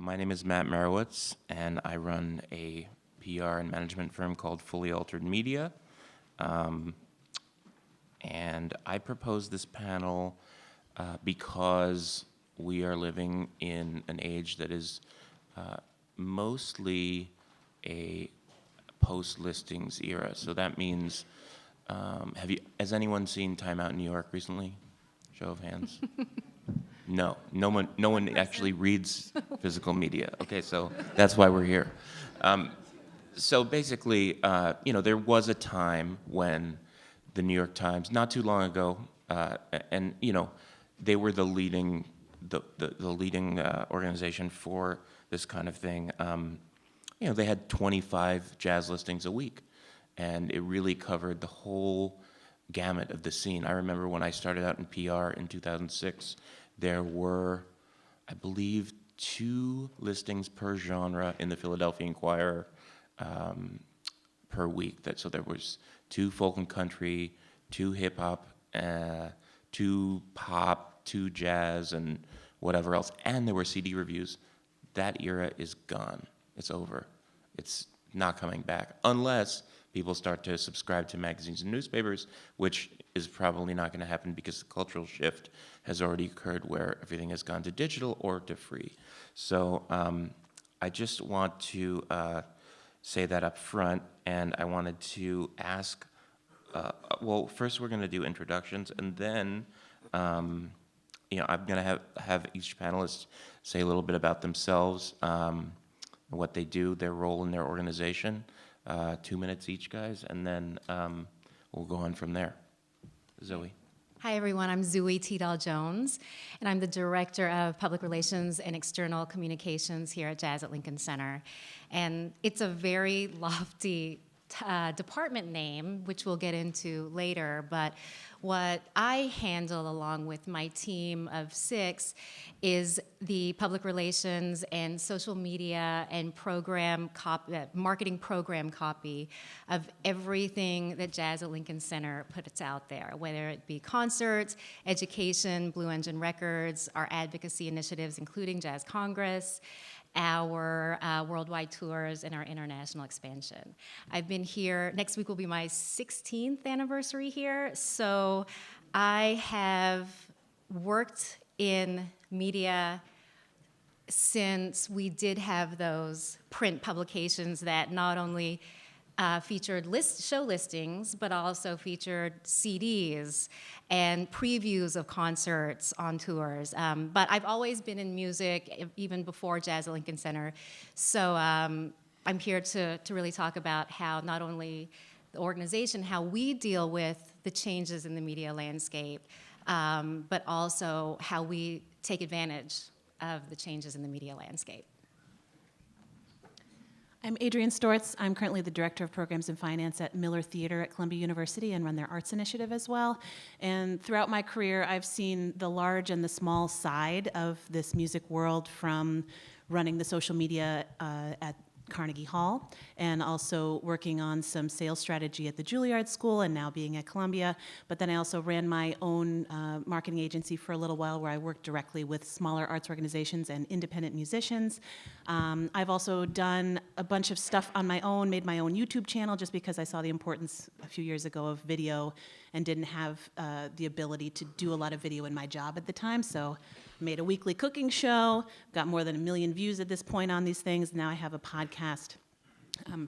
My name is Matt Merewitz, and I run a PR and management firm called Fully Altered Media. And I proposed this panel because we are living in an age that is mostly a post-listings era. So that means, has anyone seen Time Out in New York recently? Show of hands. No one actually reads physical media. Okay, so that's why we're here. So basically, there was a time when the New York Times, not too long ago, and they were the leading organization for this kind of thing. They had 25 jazz listings a week, and it really covered the whole gamut of the scene. I remember when I started out in PR in 2006, there were, I believe, 2 listings per genre in the Philadelphia Inquirer per week. So there was 2 folk and country, 2 hip hop, 2 pop, 2 jazz, and whatever else. And there were CD reviews. That era is gone. It's over. It's not coming back unless people start to subscribe to magazines and newspapers, which is probably not going to happen because the cultural shift has already occurred where everything has gone to digital or to free. So I just want to say that up front, and I wanted to ask, well, first we're going to do introductions, and then I'm going to have each panelist say a little bit about themselves, what they do, their role in their organization. 2 minutes each, guys, and then we'll go on from there. Zooey. Hi, everyone. I'm Zooey Tidal-Jones, and I'm the Director of Public Relations and External Communications here at Jazz at Lincoln Center. And it's a very lofty department name, which we'll get into later, but what I handle along with my team of 6 is the public relations and social media and marketing program copy of everything that Jazz at Lincoln Center puts out there, whether it be concerts, education, Blue Engine Records, our advocacy initiatives, including Jazz Congress, our worldwide tours, and our international expansion. I've been here, next week will be my 16th anniversary here, so I have worked in media since we did have those print publications that not only featured show listings, but also featured CDs and previews of concerts on tours. But I've always been in music, even before Jazz at Lincoln Center. So I'm here to really talk about how not only the organization, how we deal with the changes in the media landscape, but also how we take advantage of the changes in the media landscape. I'm Adrian Stortz. I'm currently the Director of Programs and Finance at Miller Theater at Columbia University and run their arts initiative as well. And throughout my career, I've seen the large and the small side of this music world, from running the social media at Carnegie Hall, and also working on some sales strategy at the Juilliard School, and now being at Columbia. But then I also ran my own marketing agency for a little while, where I worked directly with smaller arts organizations and independent musicians. I've also done a bunch of stuff on my own, made my own YouTube channel, just because I saw the importance a few years ago of video and didn't have the ability to do a lot of video in my job at the time. So made a weekly cooking show, got more than 1 million views at this point on these things. Now I have a podcast.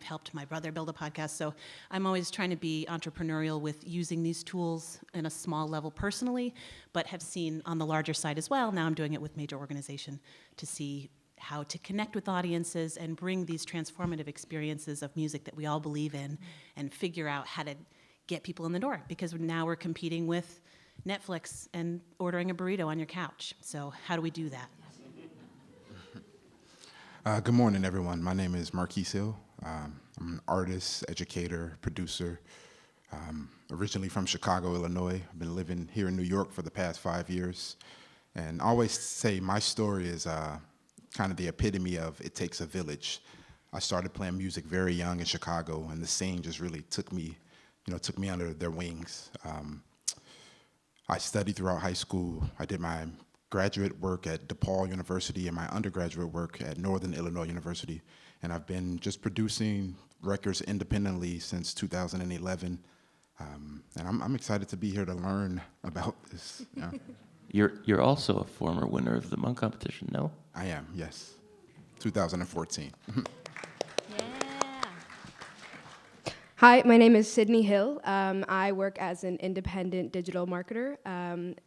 Helped my brother build a podcast. So I'm always trying to be entrepreneurial with using these tools in a small level personally, but have seen on the larger side as well. Now I'm doing it with major organization to see how to connect with audiences and bring these transformative experiences of music that we all believe in, and figure out how to get people in the door, because now we're competing with Netflix and ordering a burrito on your couch. So how do we do that? Good morning, everyone. My name is Marquis. I'm an artist, educator, producer. Originally from Chicago, Illinois. I've been living here in New York for the past 5 years. And I always say my story is kind of the epitome of it takes a village. I started playing music very young in Chicago, and the scene just really took me under their wings. I studied throughout high school. I did my graduate work at DePaul University and my undergraduate work at Northern Illinois University. And I've been just producing records independently since 2011. And I'm excited to be here to learn about this. Yeah. You're also a former winner of the Monk competition, no? I am, yes. 2014. Hi, my name is Sydney Hill. I work as an independent digital marketer,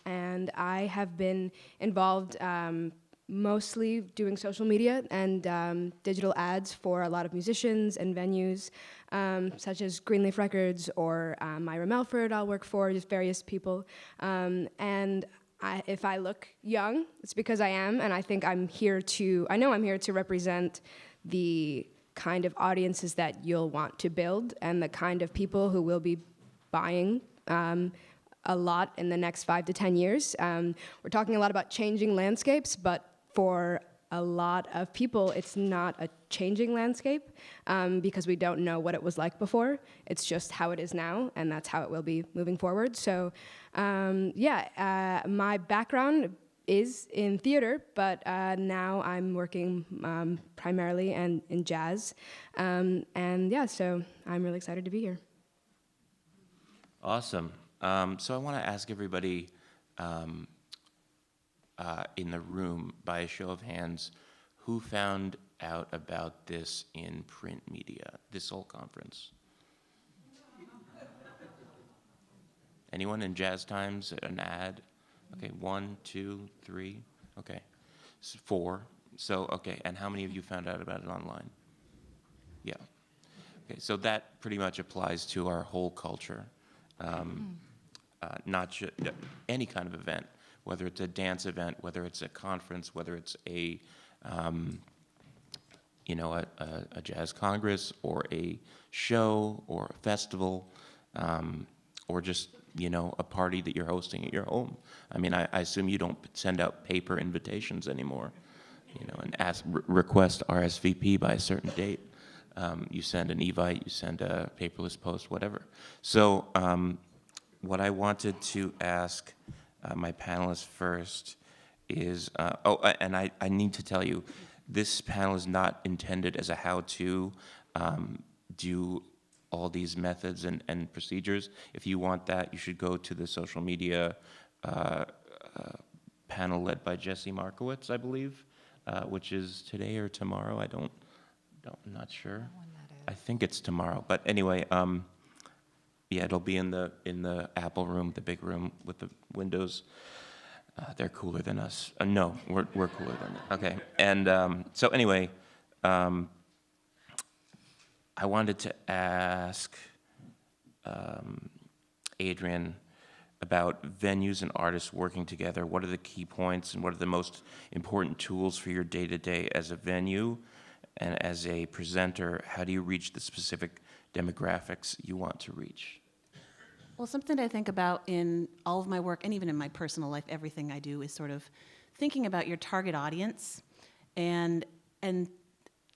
and I have been involved mostly doing social media and digital ads for a lot of musicians and venues, such as Greenleaf Records or Myra Melford I'll work for, just various people. And if I look young, it's because I am, and I think I know I'm here to represent the kind of audiences that you'll want to build and the kind of people who will be buying a lot in the next 5 to 10 years. We're talking a lot about changing landscapes, but for a lot of people, it's not a changing landscape because we don't know what it was like before. It's just how it is now, and that's how it will be moving forward. So, my background is in theater, but now I'm working primarily in jazz. So I'm really excited to be here. Awesome. So I want to ask everybody in the room, by a show of hands, who found out about this in print media, this whole conference? Anyone in Jazz Times, an ad? Okay, 1, 2, 3, okay, 4. So, okay, and how many of you found out about it online? Yeah. Okay, so that pretty much applies to our whole culture. Not just any kind of event, whether it's a dance event, whether it's a conference, whether it's a jazz congress or a show or a festival, or just a party that you're hosting at your home. I mean, I assume you don't send out paper invitations anymore, and request RSVP by a certain date. You send an evite, you send a paperless post, whatever. So what I wanted to ask my panelists first is, and I need to tell you, this panel is not intended as a how-to do all these methods and procedures. If you want that, you should go to the social media panel led by Jesse Markowitz, I believe, which is today or tomorrow. I'm not sure. I think it's tomorrow. But anyway, it'll be in the Apple room, the big room with the windows. They're cooler than us. No, we're cooler than them. Okay. And so anyway, I wanted to ask Adrienne about venues and artists working together. What are the key points and what are the most important tools for your day-to-day as a venue? And as a presenter, how do you reach the specific demographics you want to reach? Well, something I think about in all of my work, and even in my personal life, everything I do is sort of thinking about your target audience, and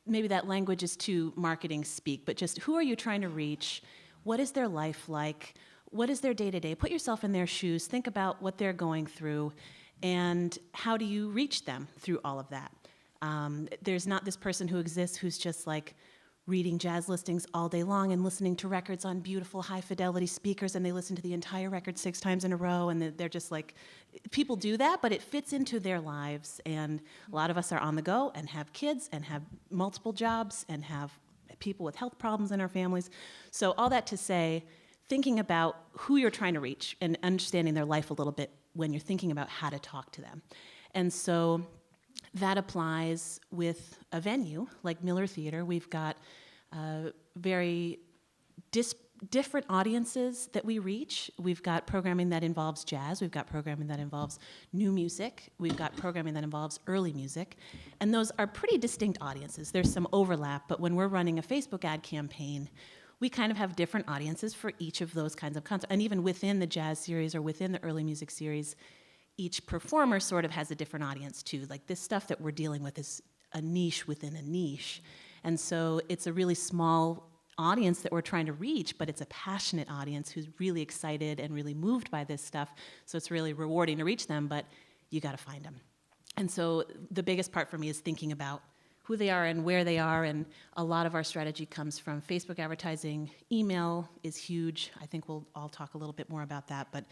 maybe that language is too marketing speak, but just who are you trying to reach? What is their life like? What is their day-to-day? Put yourself in their shoes, think about what they're going through, and how do you reach them through all of that? There's not this person who exists who's just like reading jazz listings all day long and listening to records on beautiful high-fidelity speakers, and they listen to the entire record 6 times in a row, and they're just like, people do that, but it fits into their lives, and a lot of us are on the go and have kids and have multiple jobs and have people with health problems in our families. So all that to say, thinking about who you're trying to reach and understanding their life a little bit when you're thinking about how to talk to them. And so that applies with a venue like Miller Theater. We've got very different audiences that we reach. We've got programming that involves jazz. We've got programming that involves new music. We've got programming that involves early music. And those are pretty distinct audiences. There's some overlap, but when we're running a Facebook ad campaign, we kind of have different audiences for each of those kinds of concerts. And even within the jazz series or within the early music series, each performer sort of has a different audience too. Like this stuff that we're dealing with is a niche within a niche. And so it's a really small audience that we're trying to reach, but it's a passionate audience who's really excited and really moved by this stuff. So it's really rewarding to reach them, but you gotta find them. And so the biggest part for me is thinking about who they are and where they are, and a lot of our strategy comes from Facebook advertising. Email is huge. I think we'll all talk a little bit more about that, but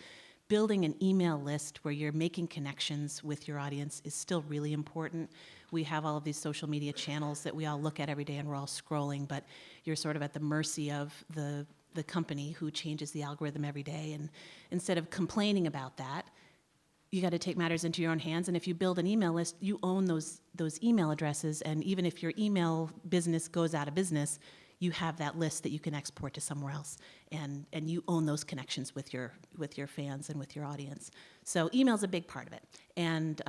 building an email list where you're making connections with your audience is still really important. We have all of these social media channels that we all look at every day and we're all scrolling, but you're sort of at the mercy of the company who changes the algorithm every day. And instead of complaining about that, you got to take matters into your own hands. And if you build an email list, you own those email addresses. And even if your email business goes out of business, you have that list that you can export to somewhere else, and you own those connections with your fans and with your audience. So email's a big part of it, and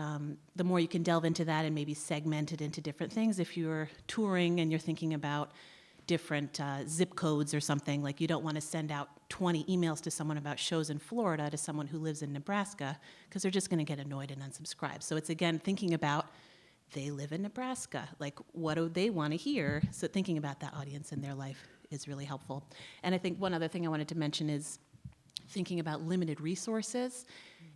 the more you can delve into that and maybe segment it into different things. If you're touring and you're thinking about different zip codes or something, like you don't want to send out 20 emails to someone about shows in Florida to someone who lives in Nebraska, because they're just going to get annoyed and unsubscribe. So it's, again, thinking about, they live in Nebraska. Like, what do they want to hear? So thinking about that audience in their life is really helpful. And I think one other thing I wanted to mention is thinking about limited resources.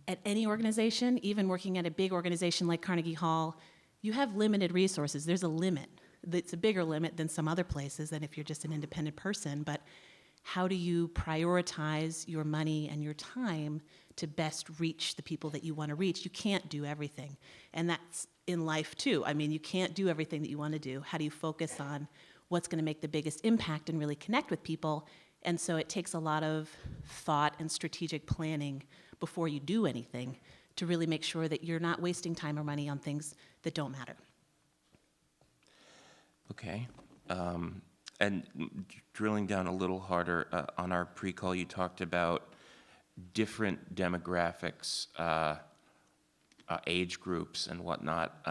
At any organization, even working at a big organization like Carnegie Hall, you have limited resources. There's a limit. It's a bigger limit than some other places than if you're just an independent person. But how do you prioritize your money and your time to best reach the people that you want to reach? You can't do everything. And that's in life too. I mean, you can't do everything that you want to do. How do you focus on what's going to make the biggest impact and really connect with people? And so it takes a lot of thought and strategic planning before you do anything to really make sure that you're not wasting time or money on things that don't matter. Okay. And drilling down a little harder, on our pre-call, you talked about different demographics, age groups and whatnot.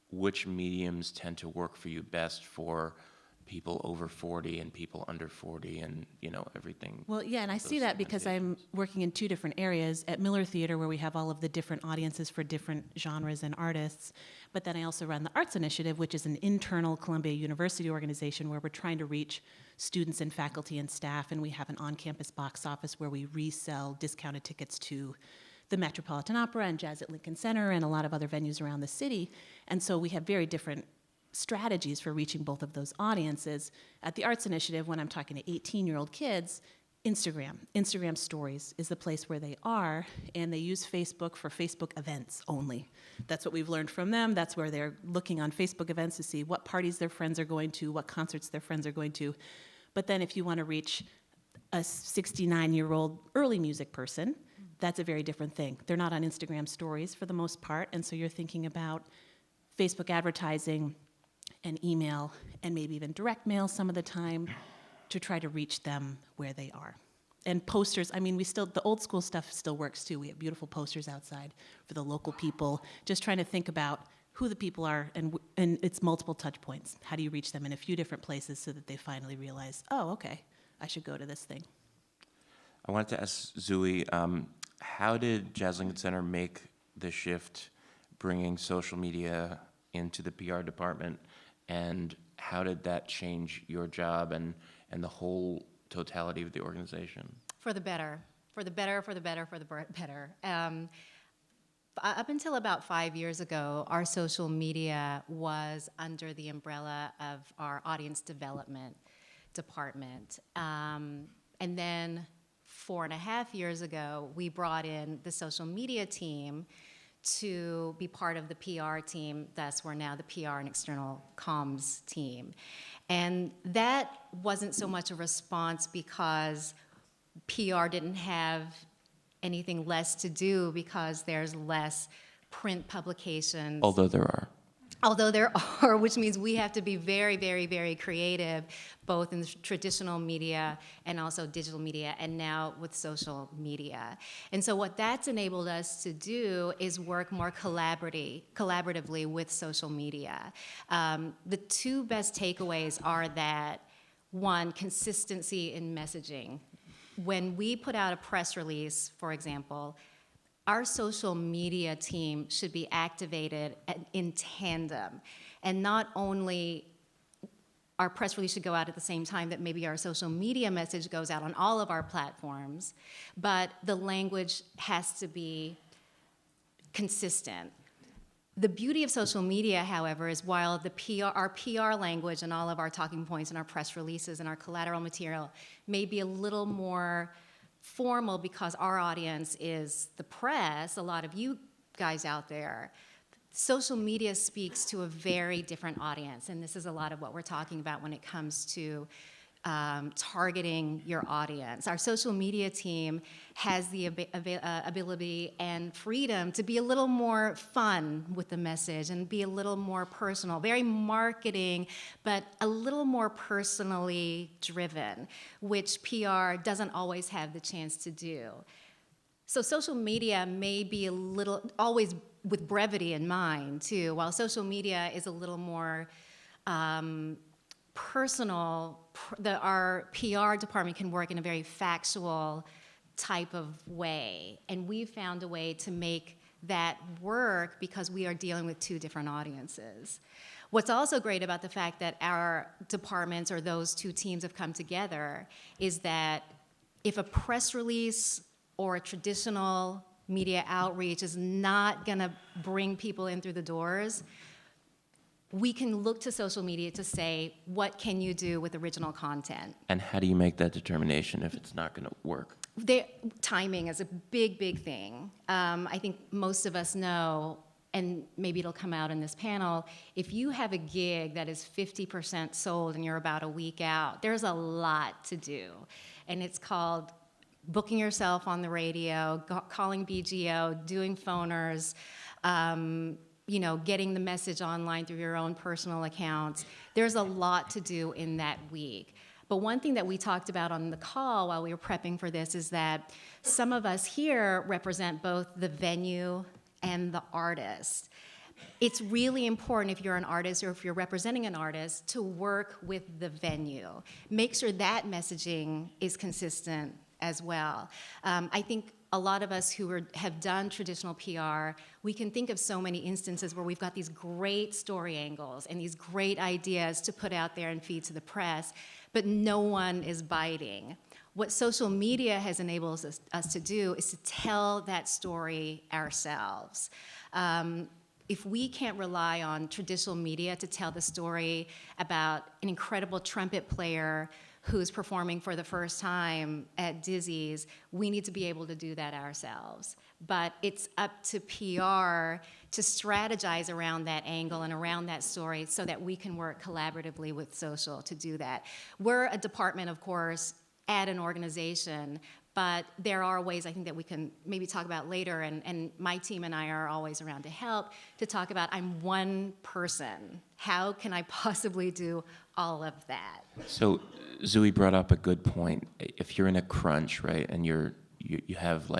Which mediums tend to work for you best for people over 40 and people under 40 and, everything? Well, yeah, and I see that because I'm working in two different areas. At Miller Theater, where we have all of the different audiences for different genres and artists, but then I also run the Arts Initiative, which is an internal Columbia University organization where we're trying to reach students and faculty and staff, and we have an on-campus box office where we resell discounted tickets to the Metropolitan Opera and Jazz at Lincoln Center and a lot of other venues around the city. And so we have very different strategies for reaching both of those audiences. At the Arts Initiative, when I'm talking to 18-year-old kids, Instagram stories is the place where they are, and they use Facebook for Facebook events only. That's what we've learned from them. That's where they're looking on Facebook events to see what parties their friends are going to, what concerts their friends are going to. But then if you want to reach a 69-year-old early music person, that's a very different thing. They're not on Instagram stories for the most part, and so you're thinking about Facebook advertising and email and maybe even direct mail some of the time to try to reach them where they are. And posters, I mean, the old school stuff still works too. We have beautiful posters outside for the local people, just trying to think about who the people are, and it's multiple touch points. How do you reach them in a few different places so that they finally realize, oh, okay, I should go to this thing. I wanted to ask Zooey, how did Jazz Lincoln Center make the shift, bringing social media into the PR department, and how did that change your job and the whole totality of the organization? For the better. Up until about 5 years ago, our social media was under the umbrella of our audience development department. And then 4.5 years ago, we brought in the social media team to be part of the PR team. Thus, we're now the PR and external comms team. And that wasn't so much a response because PR didn't have anything less to do because there's less print publications. Although there are, which means we have to be very, very, very creative, both in the traditional media and also digital media, and now with social media. And so what that's enabled us to do is work more collaboratively with social media. The two best takeaways are that, one, consistency in messaging. When we put out a press release, for example, our social media team should be activated in tandem. And not only our press release should go out at the same time that maybe our social media message goes out on all of our platforms, but the language has to be consistent. The beauty of social media, however, is while our PR language and all of our talking points and our press releases and our collateral material may be a little more formal because our audience is the press, a lot of you guys out there, social media speaks to a very different audience, and this is a lot of what we're talking about when it comes to targeting your audience. Our social media team has the ability and freedom to be a little more fun with the message and be a little more personal, very marketing, but a little more personally driven, which PR doesn't always have the chance to do. So social media may be a little, always with brevity in mind too, while social media is a little more personal, our PR department can work in a very factual type of way. And we've found a way to make that work because we are dealing with two different audiences. What's also great about the fact that our departments or those two teams have come together is that if a press release or a traditional media outreach is not gonna bring people in through the doors, we can look to social media to say, what can you do with original content? And how do you make that determination if it's not going to work? Timing is a big, big thing. I think most of us know, and maybe it'll come out in this panel, if you have a gig that is 50% sold and you're about a week out, there's a lot to do. And it's called booking yourself on the radio, calling BGO, doing phoners, getting the message online through your own personal accounts. There's a lot to do in that week. But one thing that we talked about on the call while we were prepping for this is that some of us here represent both the venue and the artist. It's really important if you're an artist or if you're representing an artist to work with the venue. Make sure that messaging is consistent as well. I think a lot of us who have done traditional PR, we can think of so many instances where we've got these great story angles and these great ideas to put out there and feed to the press, but no one is biting. What social media has enabled us to do is to tell that story ourselves. If we can't rely on traditional media to tell the story about an incredible trumpet player who's performing for the first time at Dizzy's, we need to be able to do that ourselves. But it's up to PR to strategize around that angle and around that story so that we can work collaboratively with social to do that. We're a department, of course, at an organization, but there are ways I think that we can maybe talk about later, and my team and I are always around to help, to talk about, I'm one person. How can I possibly do all of that? So Zooey brought up a good point. If you're in a crunch, right, and you have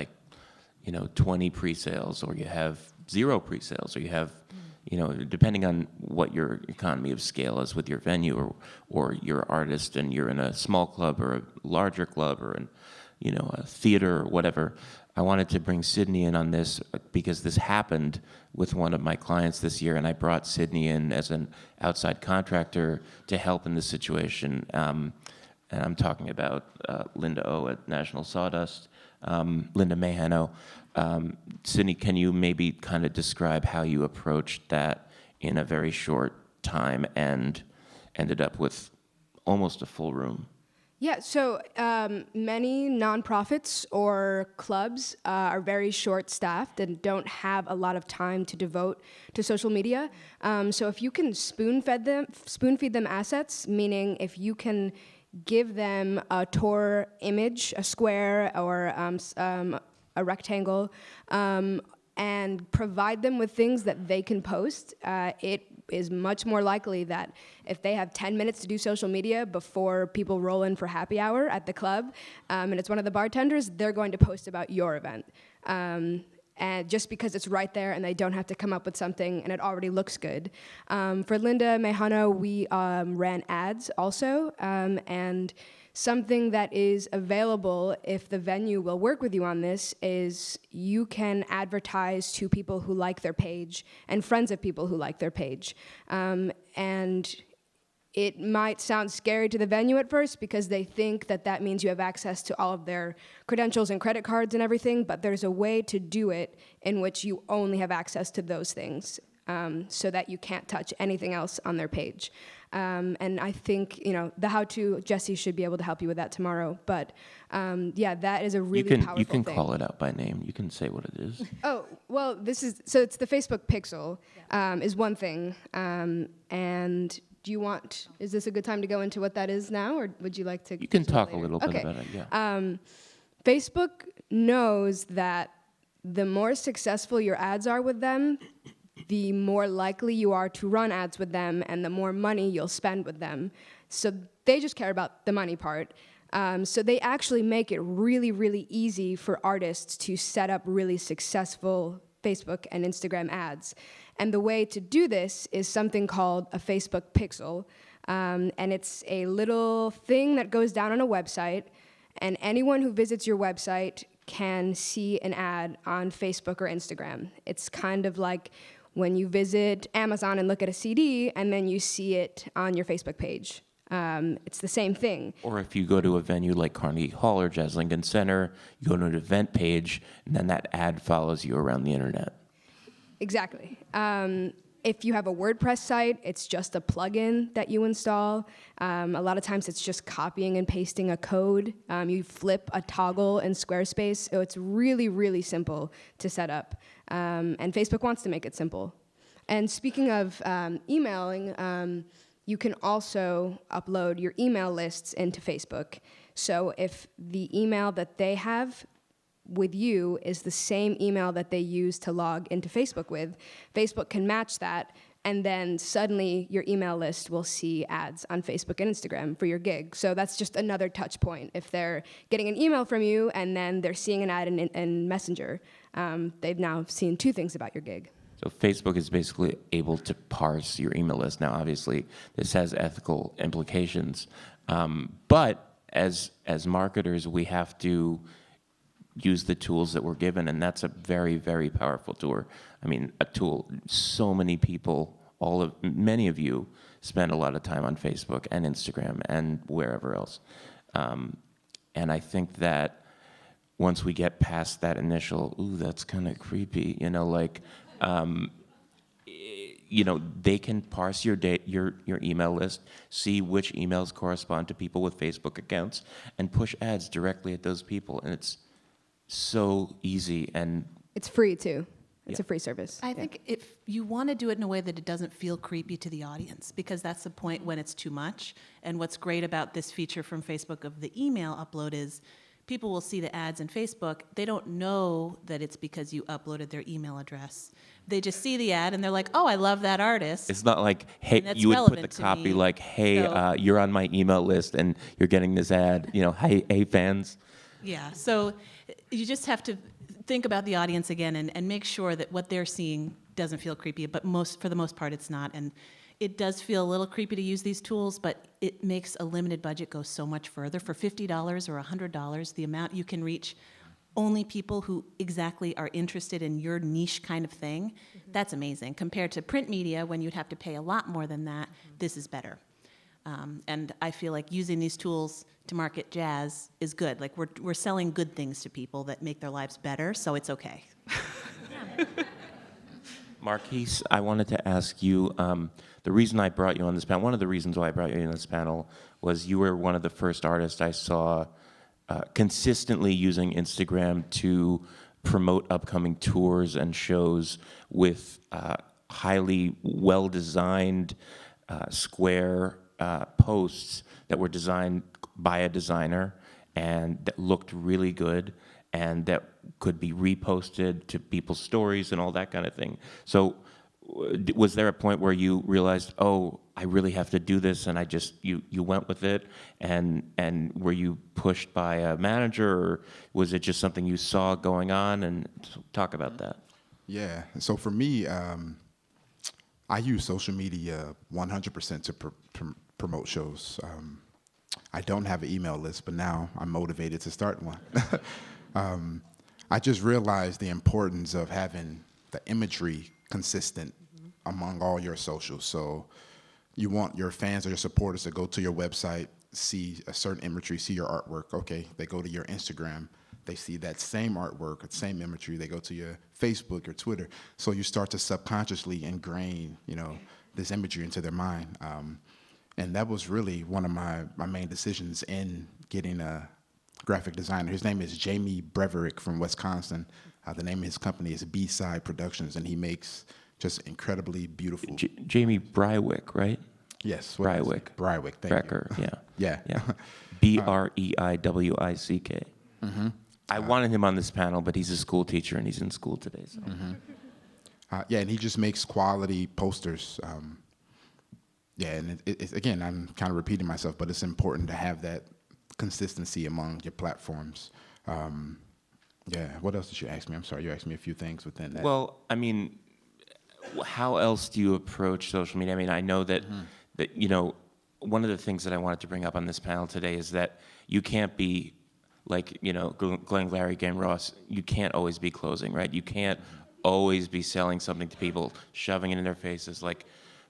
20 pre-sales, or you have 0 pre-sales, or you have, depending on what your economy of scale is with your venue or your artist, and you're in a small club or a larger club or a theater or whatever. I wanted to bring Sydney in on this because this happened with one of my clients this year, and I brought Sydney in as an outside contractor to help in this situation. And I'm talking about Linda O at National Sawdust, Linda Mahano. Sydney, can you maybe kind of describe how you approached that in a very short time and ended up with almost a full room? Yeah, so many nonprofits or clubs are very short-staffed and don't have a lot of time to devote to social media. So if you can spoon-feed them assets, meaning if you can give them a tour image, a square, or a rectangle, and provide them with things that they can post, it is much more likely that if they have 10 minutes to do social media before people roll in for happy hour at the club, and it's one of the bartenders, they're going to post about your event. And just because it's right there and they don't have to come up with something and it already looks good. For Linda Mejano, we ran ads also, and something that is available if the venue will work with you on this is you can advertise to people who like their page and friends of people who like their page. And it might sound scary to the venue at first because they think that that means you have access to all of their credentials and credit cards and everything, but there's a way to do it in which you only have access to those things. so that you can't touch anything else on their page. And I think, the how-to, Jesse should be able to help you with that tomorrow. But that is a really powerful You can thing. call it out by name. You can say what it is. Oh, well, it's the Facebook Pixel is one thing. And is this a good time to go into what that is now, or would you like to? You can talk later? a little bit Okay. about it, yeah. Facebook knows that the more successful your ads are with them, the more likely you are to run ads with them and the more money you'll spend with them. So they just care about the money part. So they actually make it really, really easy for artists to set up really successful Facebook and Instagram ads. And the way to do this is something called a Facebook Pixel. And it's a little thing that goes down on a website, and anyone who visits your website can see an ad on Facebook or Instagram. It's kind of like when you visit Amazon and look at a CD, and then you see it on your Facebook page. It's the same thing. Or if you go to a venue like Carnegie Hall or Jazz Lincoln Center, you go to an event page, and then that ad follows you around the internet. Exactly. If you have a WordPress site, it's just a plugin that you install. A lot of times it's just copying and pasting a code. You flip a toggle in Squarespace. So it's really, really simple to set up. And Facebook wants to make it simple. And speaking of emailing, you can also upload your email lists into Facebook. So if the email that they have with you is the same email that they use to log into Facebook with, Facebook can match that, and then suddenly your email list will see ads on Facebook and Instagram for your gig. So that's just another touch point. If they're getting an email from you and then they're seeing an ad in Messenger, they've now seen two things about your gig. So Facebook is basically able to parse your email list. Now, obviously, this has ethical implications, but as marketers, we have to use the tools that we're given, and that's a very, very powerful tool. A tool. So many people, many of you, spend a lot of time on Facebook and Instagram and wherever else, and I think that once we get past that initial, ooh, that's kind of creepy, they can parse your email list, see which emails correspond to people with Facebook accounts, and push ads directly at those people, and it's so easy, and it's free too. It's a free service. I think if you want to do it in a way that it doesn't feel creepy to the audience, because that's the point when it's too much. And what's great about this feature from Facebook of the email upload is people will see the ads in Facebook. They don't know that it's because you uploaded their email address. They just see the ad and they're like, oh, I love that artist. It's not like, hey, that's you would put the relevant to copy me. like, hey, So- you're on my email list and you're getting this ad, hey fans. Yeah, so you just have to think about the audience again and make sure that what they're seeing doesn't feel creepy, but for the most part it's not. And it does feel a little creepy to use these tools, but it makes a limited budget go so much further. For $50 or $100, the amount you can reach only people who exactly are interested in your niche kind of thing, that's amazing. Compared to print media, when you'd have to pay a lot more than that, this is better. And I feel like using these tools to market jazz is good. Like we're selling good things to people that make their lives better, so it's okay. Marquis, I wanted to ask you, the reason I brought you on this panel, one of the reasons why I brought you on this panel was you were one of the first artists I saw consistently using Instagram to promote upcoming tours and shows with highly well-designed, square posts that were designed by a designer and that looked really good and that could be reposted to people's stories and all that kind of thing. So was there a point where you realized, oh, I really have to do this, and you went with it, and were you pushed by a manager, or was it just something you saw going on? And talk about that. Yeah, so for me, I use social media 100% to promote shows. I don't have an email list, but now I'm motivated to start one. I just realized the importance of having the imagery consistent among all your socials. So you want your fans or your supporters to go to your website, see a certain imagery, see your artwork. Okay, they go to your Instagram, they see that same artwork, the same imagery, they go to your Facebook or Twitter. So you start to subconsciously ingrain, this imagery into their mind. And that was really one of my main decisions in getting a graphic designer. His name is Jamie Breverick from Wisconsin. The name of his company is B-Side Productions, and he makes just incredibly beautiful. Jamie Breiwick, right? Yes. Breiwick. Breiwick, thank Brecker, you. yeah. Yeah. Breiwick. Mm-hmm. I wanted him on this panel, but he's a school teacher and he's in school today. So. Mm-hmm. And he just makes quality posters. And it's again, I'm kind of repeating myself, but it's important to have that consistency among your platforms. What else did you ask me? I'm sorry, you asked me a few things within that. Well, I mean, how else do you approach social media? I mean, I know that, one of the things that I wanted to bring up on this panel today is that you can't be like, Glenn Glary, Game Ross, you can't always be closing, right? You can't always be selling something to people, shoving it in their faces like,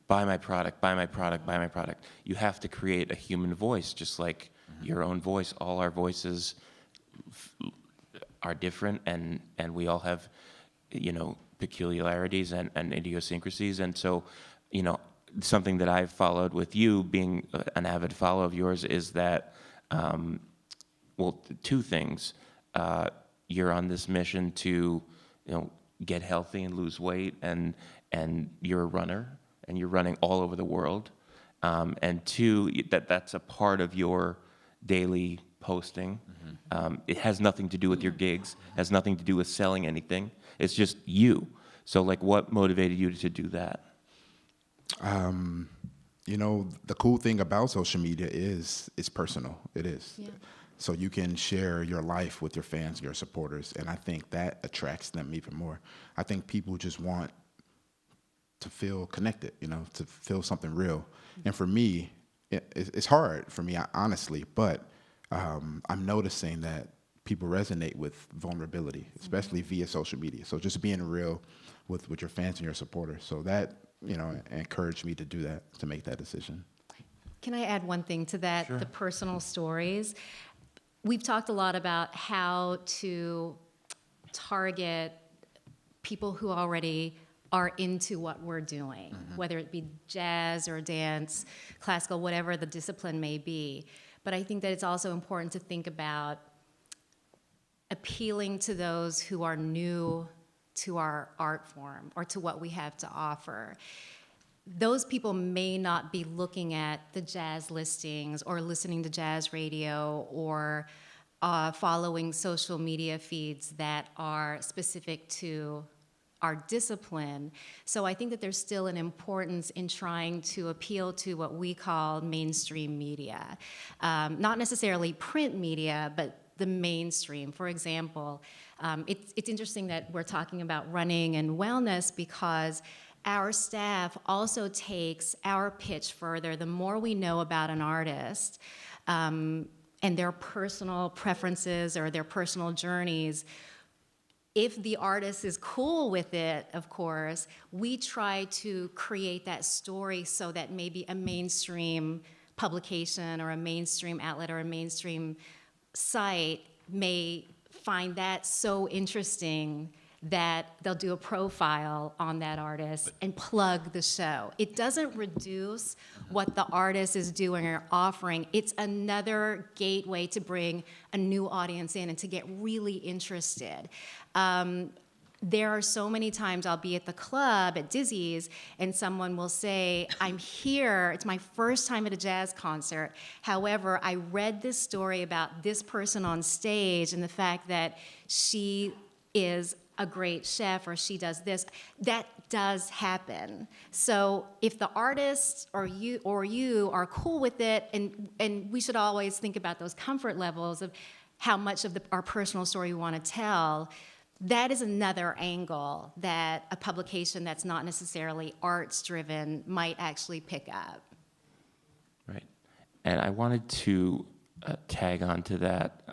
buy my product, buy my product, buy my product. You have to create a human voice, just like your own voice. All our voices are different, and we all have, peculiarities and idiosyncrasies. And so, something that I've followed with you, being an avid follower of yours, is that, two things. You're on this mission to, get healthy and lose weight, and you're a runner, and you're running all over the world. And two, that's a part of your daily posting. It has nothing to do with your gigs, has nothing to do with selling anything. It's just you. So, what motivated you to do that? The cool thing about social media is it's personal. It is. Yeah. So you can share your life with your fans, your supporters, and I think that attracts them even more. I think people just want to feel connected, to feel something real. And for me, it's hard for me, honestly, but I'm noticing that people resonate with vulnerability, especially via social media. So just being real with your fans and your supporters. So that, encouraged me to do that, to make that decision. Can I add one thing to that? Sure. The personal stories. We've talked a lot about how to target people who already are into what we're doing, whether it be jazz or dance, classical, whatever the discipline may be. But I think that it's also important to think about appealing to those who are new to our art form or to what we have to offer. Those people may not be looking at the jazz listings or listening to jazz radio or following social media feeds that are specific to our discipline. So I think that there's still an importance in trying to appeal to what we call mainstream media. Not necessarily print media, but the mainstream. For example, it's interesting that we're talking about running and wellness because our staff also takes our pitch further. The more we know about an artist and their personal preferences or their personal journeys, if the artist is cool with it, of course, we try to create that story so that maybe a mainstream publication or a mainstream outlet or a mainstream site may find that so interesting that they'll do a profile on that artist and plug the show. It doesn't reduce what the artist is doing or offering. It's another gateway to bring a new audience in and to get really interested. There are so many times I'll be at the club at Dizzy's and someone will say, I'm here, it's my first time at a jazz concert. However, I read this story about this person on stage and the fact that she is a great chef or she does this. That does happen. So if the artist or you are cool with it, and we should always think about those comfort levels of how much of our personal story we want to tell, that is another angle that a publication that's not necessarily arts-driven might actually pick up. Right. And I wanted to tag on to that.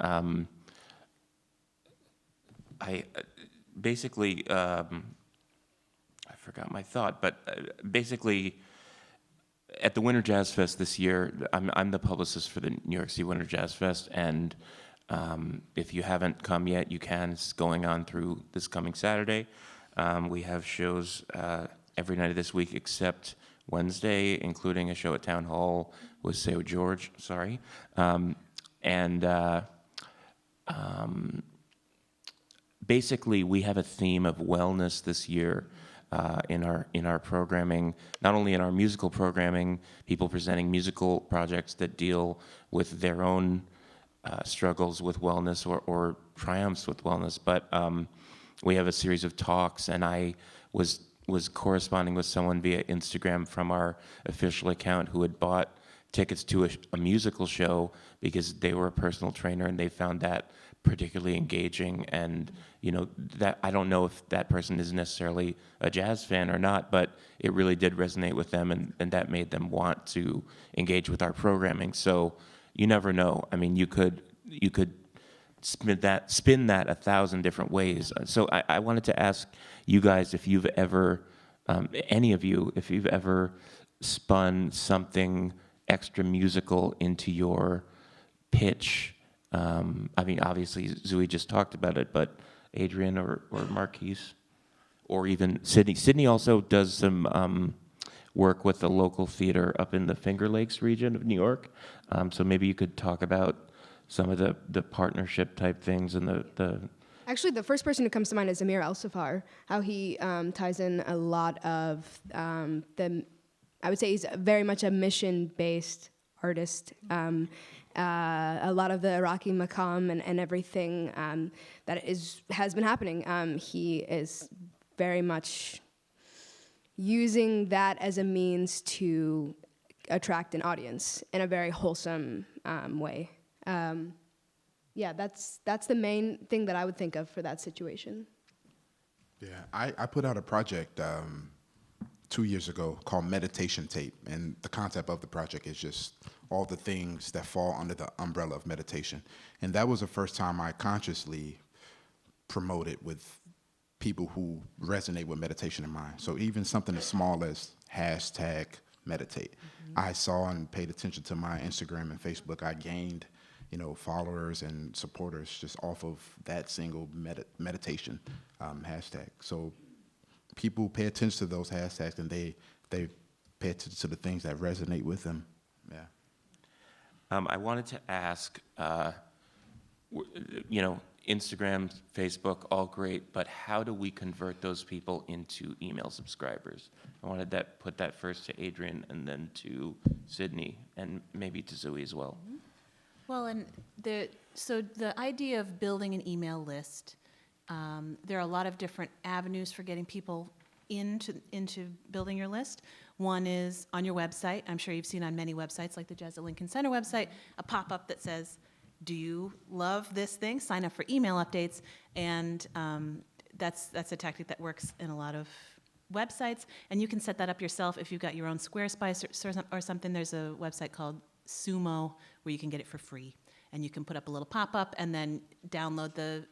Basically, I forgot my thought, but basically, at the Winter Jazz Fest this year, I'm the publicist for the New York City Winter Jazz Fest, and If you haven't come yet, you can. It's going on through this coming Saturday. We have shows every night of this week except Wednesday, including a show at Town Hall with Sao George. Sorry. Basically, we have a theme of wellness this year in our programming. Not only in our musical programming, people presenting musical projects that deal with their own struggles with wellness or triumphs with wellness, but we have a series of talks, and I was corresponding with someone via Instagram from our official account who had bought tickets to a musical show because they were a personal trainer and they found that particularly engaging. And that I don't know if that person is necessarily a jazz fan or not, but it really did resonate with them, and that made them want to engage with our programming. So you never know. I mean, you could spin that 1,000 different ways. So I wanted to ask you guys if you've ever, any of you, if you've ever spun something extra musical into your pitch. I mean, obviously, Zooey just talked about it, but Adrian or Marquis, or even Sydney. Sydney also does some work with the local theater up in the Finger Lakes region of New York. So maybe you could talk about some of the partnership type things and the Actually, the first person who comes to mind is Amir Al-Safar, how he ties in a lot of I would say he's very much a mission-based artist. A lot of the Iraqi maqam and everything that has been happening, he is very much using that as a means to attract an audience in a very wholesome way. Yeah, that's the main thing that I would think of for that situation. Yeah, I put out a project 2 years ago called Meditation Tape, and the concept of the project is just all the things that fall under the umbrella of meditation. And that was the first time I consciously promoted with people who resonate with meditation in mind. So even something as small as hashtag meditate. I saw and paid attention to my Instagram and Facebook. I gained, followers and supporters just off of that single meditation hashtag. So people pay attention to those hashtags, and they pay attention to the things that resonate with them. Yeah. I wanted to ask, Instagram, Facebook, all great, but how do we convert those people into email subscribers? I wanted to put that first to Adrian and then to Sydney and maybe to Zooey as well. Well, and so the idea of building an email list, there are a lot of different avenues for getting people into building your list. One is on your website. I'm sure you've seen on many websites, like the Jazz at Lincoln Center website, a pop-up that says, do you love this thing? Sign up for email updates. And that's a tactic that works in a lot of websites. And you can set that up yourself if you've got your own Squarespace or something. There's a website called Sumo where you can get it for free. And you can put up a little pop-up and then download the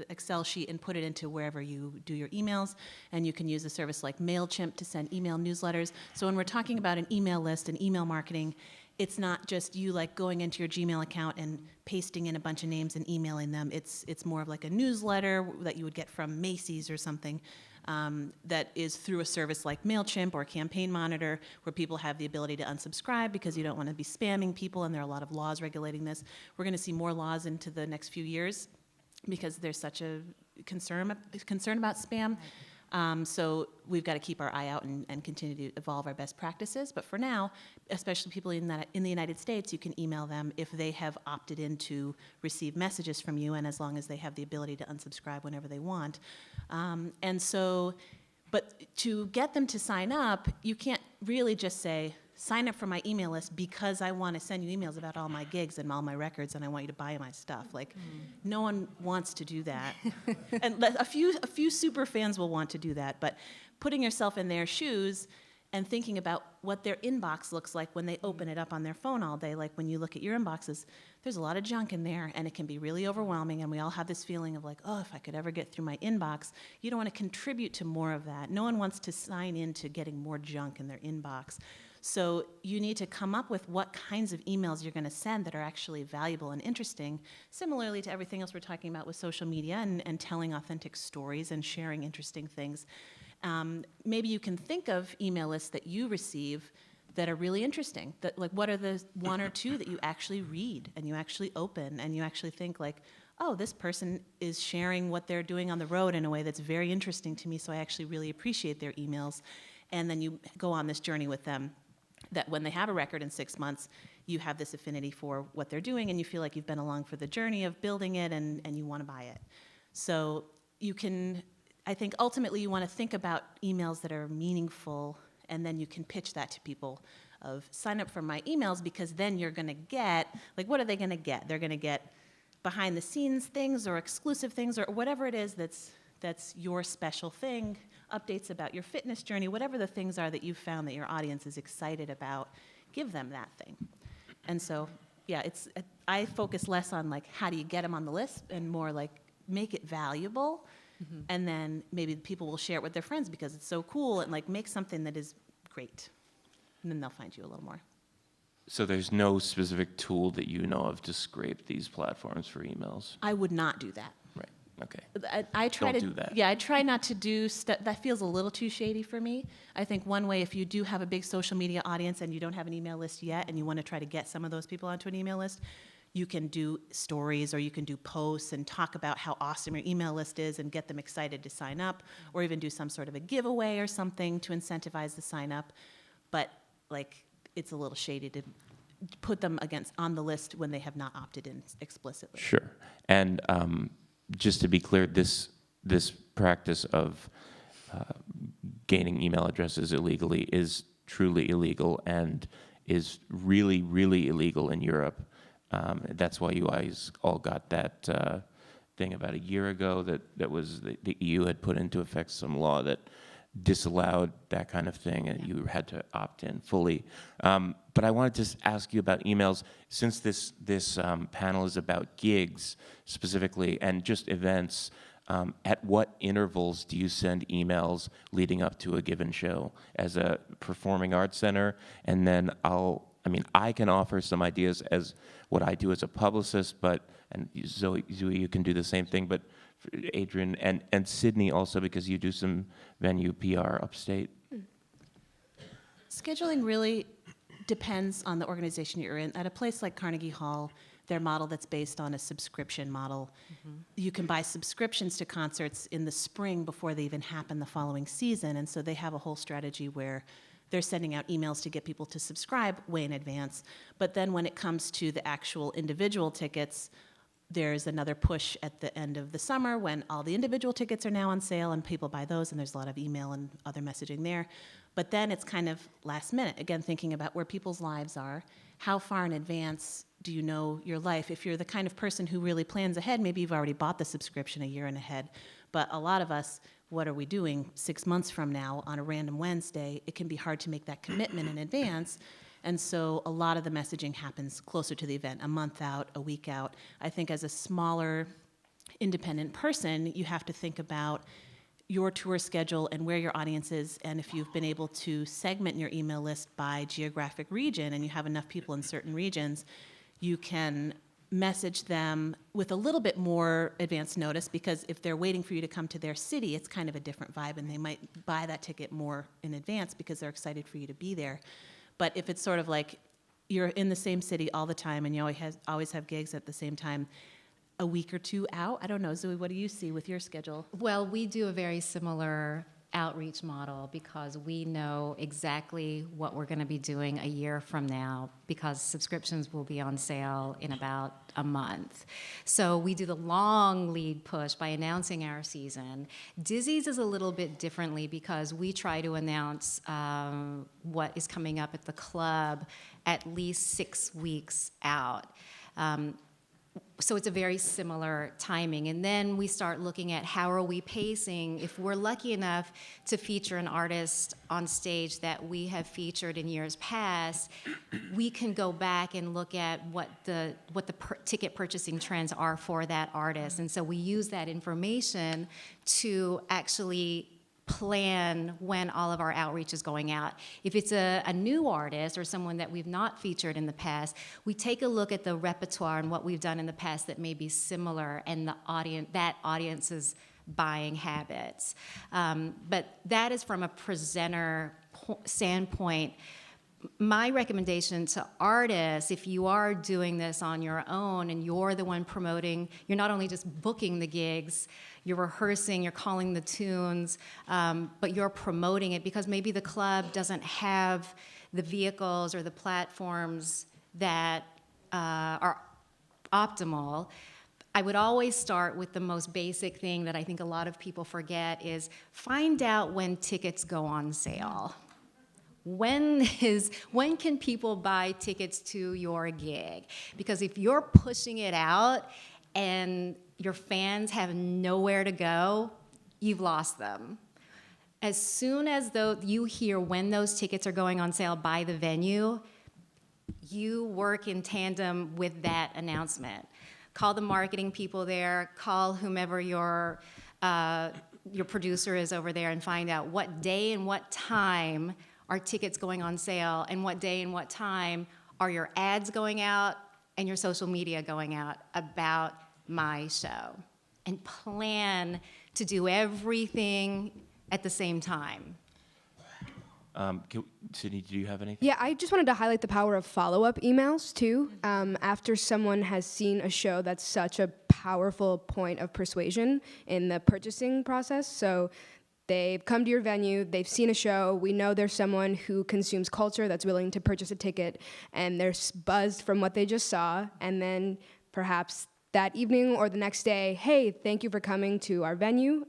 Excel sheet and put it into wherever you do your emails. And you can use a service like MailChimp to send email newsletters. So when we're talking about an email list and email marketing, it's not just you like going into your Gmail account and pasting in a bunch of names and emailing them. It's more of like a newsletter that you would get from Macy's or something that is through a service like MailChimp or Campaign Monitor, where people have the ability to unsubscribe because you don't want to be spamming people, and there are a lot of laws regulating this. We're going to see more laws into the next few years because there's such a concern about spam. So we've got to keep our eye out and continue to evolve our best practices. But for now, especially people in the United States, you can email them if they have opted in to receive messages from you, and as long as they have the ability to unsubscribe whenever they want. But to get them to sign up, you can't really just say, sign up for my email list because I want to send you emails about all my gigs and all my records and I want you to buy my stuff. Like, no one wants to do that. And a few super fans will want to do that, but putting yourself in their shoes and thinking about what their inbox looks like when they open it up on their phone all day, like when you look at your inboxes, there's a lot of junk in there, and it can be really overwhelming, and we all have this feeling of like, oh, if I could ever get through my inbox. You don't want to contribute to more of that. No one wants to sign in to getting more junk in their inbox. So you need to come up with what kinds of emails you're going to send that are actually valuable and interesting, similarly to everything else we're talking about with social media and telling authentic stories and sharing interesting things. Maybe you can think of email lists that you receive that are really interesting. That, like, what are the one or two that you actually read and you actually open and you actually think like, oh, this person is sharing what they're doing on the road in a way that's very interesting to me, so I actually really appreciate their emails. And then you go on this journey with them, that when they have a record in 6 months, you have this affinity for what they're doing and you feel like you've been along for the journey of building it and you want to buy it. So you can, I think ultimately you want to think about emails that are meaningful, and then you can pitch that to people of sign up for my emails, because then you're going to get, like, what are they going to get? They're going to get behind the scenes things or exclusive things or whatever it is that's your special thing, updates about your fitness journey, whatever the things are that you've found that your audience is excited about, give them that thing. And so, yeah, I focus less on like how do you get them on the list and more like make it valuable, and then maybe people will share it with their friends because it's so cool, and like make something that is great, and then they'll find you a little more. So there's no specific tool that you know of to scrape these platforms for emails? I would not do that. Right, okay. I try Don't to do that. Yeah, I try not to do stuff that feels a little too shady for me. I think one way, if you do have a big social media audience and you don't have an email list yet and you want to try to get some of those people onto an email list, you can do stories or you can do posts and talk about how awesome your email list is and get them excited to sign up, or even do some sort of a giveaway or something to incentivize the sign up. But like, it's a little shady to put them on the list when they have not opted in explicitly. Sure. And just to be clear, this practice of gaining email addresses illegally is truly illegal and is really, really illegal in Europe. That's why you guys all got that thing about a year ago that was the EU had put into effect some law that disallowed that kind of thing, and you had to opt in fully. But I wanted to ask you about emails, since this panel is about gigs specifically and just events. At what intervals do you send emails leading up to a given show as a performing arts center? And then I can offer some ideas as what I do as a publicist, and Zooey, you can do the same thing, but Adrian and Sydney also, because you do some venue PR upstate. Scheduling really depends on the organization you're in. At a place like Carnegie Hall, their model that's based on a subscription model. You can buy subscriptions to concerts in the spring before they even happen the following season, and so they have a whole strategy where they're sending out emails to get people to subscribe way in advance. But then when it comes to the actual individual tickets, there's another push at the end of the summer when all the individual tickets are now on sale and people buy those, and there's a lot of email and other messaging there. But then it's kind of last minute, again, thinking about where people's lives are. How far in advance do you know your life? If you're the kind of person who really plans ahead, maybe you've already bought the subscription a year and ahead. But a lot of us, what are we doing 6 months from now on a random Wednesday? It can be hard to make that commitment in advance. And so a lot of the messaging happens closer to the event, a month out, a week out. I think as a smaller independent person, you have to think about your tour schedule and where your audience is, and if you've been able to segment your email list by geographic region and you have enough people in certain regions, you can message them with a little bit more advance notice, because if they're waiting for you to come to their city, it's kind of a different vibe, and they might buy that ticket more in advance because they're excited for you to be there. But if it's sort of like you're in the same city all the time and you always have gigs at the same time, a week or two out, I don't know, Zooey, what do you see with your schedule? Well, we do a very similar outreach model because we know exactly what we're going to be doing a year from now, because subscriptions will be on sale in about a month. So we do the long lead push by announcing our season. Dizzy's is a little bit differently because we try to announce what is coming up at the club at least 6 weeks out. So it's a very similar timing. And then we start looking at how are we pacing. If we're lucky enough to feature an artist on stage that we have featured in years past, we can go back and look at what the ticket purchasing trends are for that artist. And so we use that information to actually plan when all of our outreach is going out. If it's a new artist or someone that we've not featured in the past, we take a look at the repertoire and what we've done in the past that may be similar and that audience's buying habits. But that is from a presenter standpoint. My recommendation to artists, if you are doing this on your own and you're the one promoting, you're not only just booking the gigs, you're rehearsing, you're calling the tunes, but you're promoting it because maybe the club doesn't have the vehicles or the platforms that are optimal. I would always start with the most basic thing that I think a lot of people forget is find out when tickets go on sale. When can people buy tickets to your gig? Because if you're pushing it out and your fans have nowhere to go, you've lost them. As soon as you hear when those tickets are going on sale by the venue, you work in tandem with that announcement. Call the marketing people there, call whomever your producer is over there and find out what day and what time are tickets going on sale, and what day and what time are your ads going out and your social media going out about my show. And plan to do everything at the same time. Sydney, do you have anything? Yeah, I just wanted to highlight the power of follow-up emails, too. After someone has seen a show, that's such a powerful point of persuasion in the purchasing process. So they've come to your venue, they've seen a show, we know there's someone who consumes culture that's willing to purchase a ticket, and they're buzzed from what they just saw, and then perhaps that evening or the next day, hey, thank you for coming to our venue.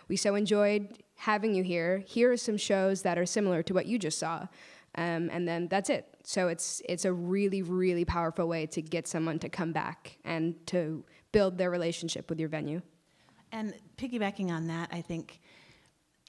We so enjoyed having you here. Here are some shows that are similar to what you just saw. And then that's it. So it's a really, really powerful way to get someone to come back and to build their relationship with your venue. And piggybacking on that, I think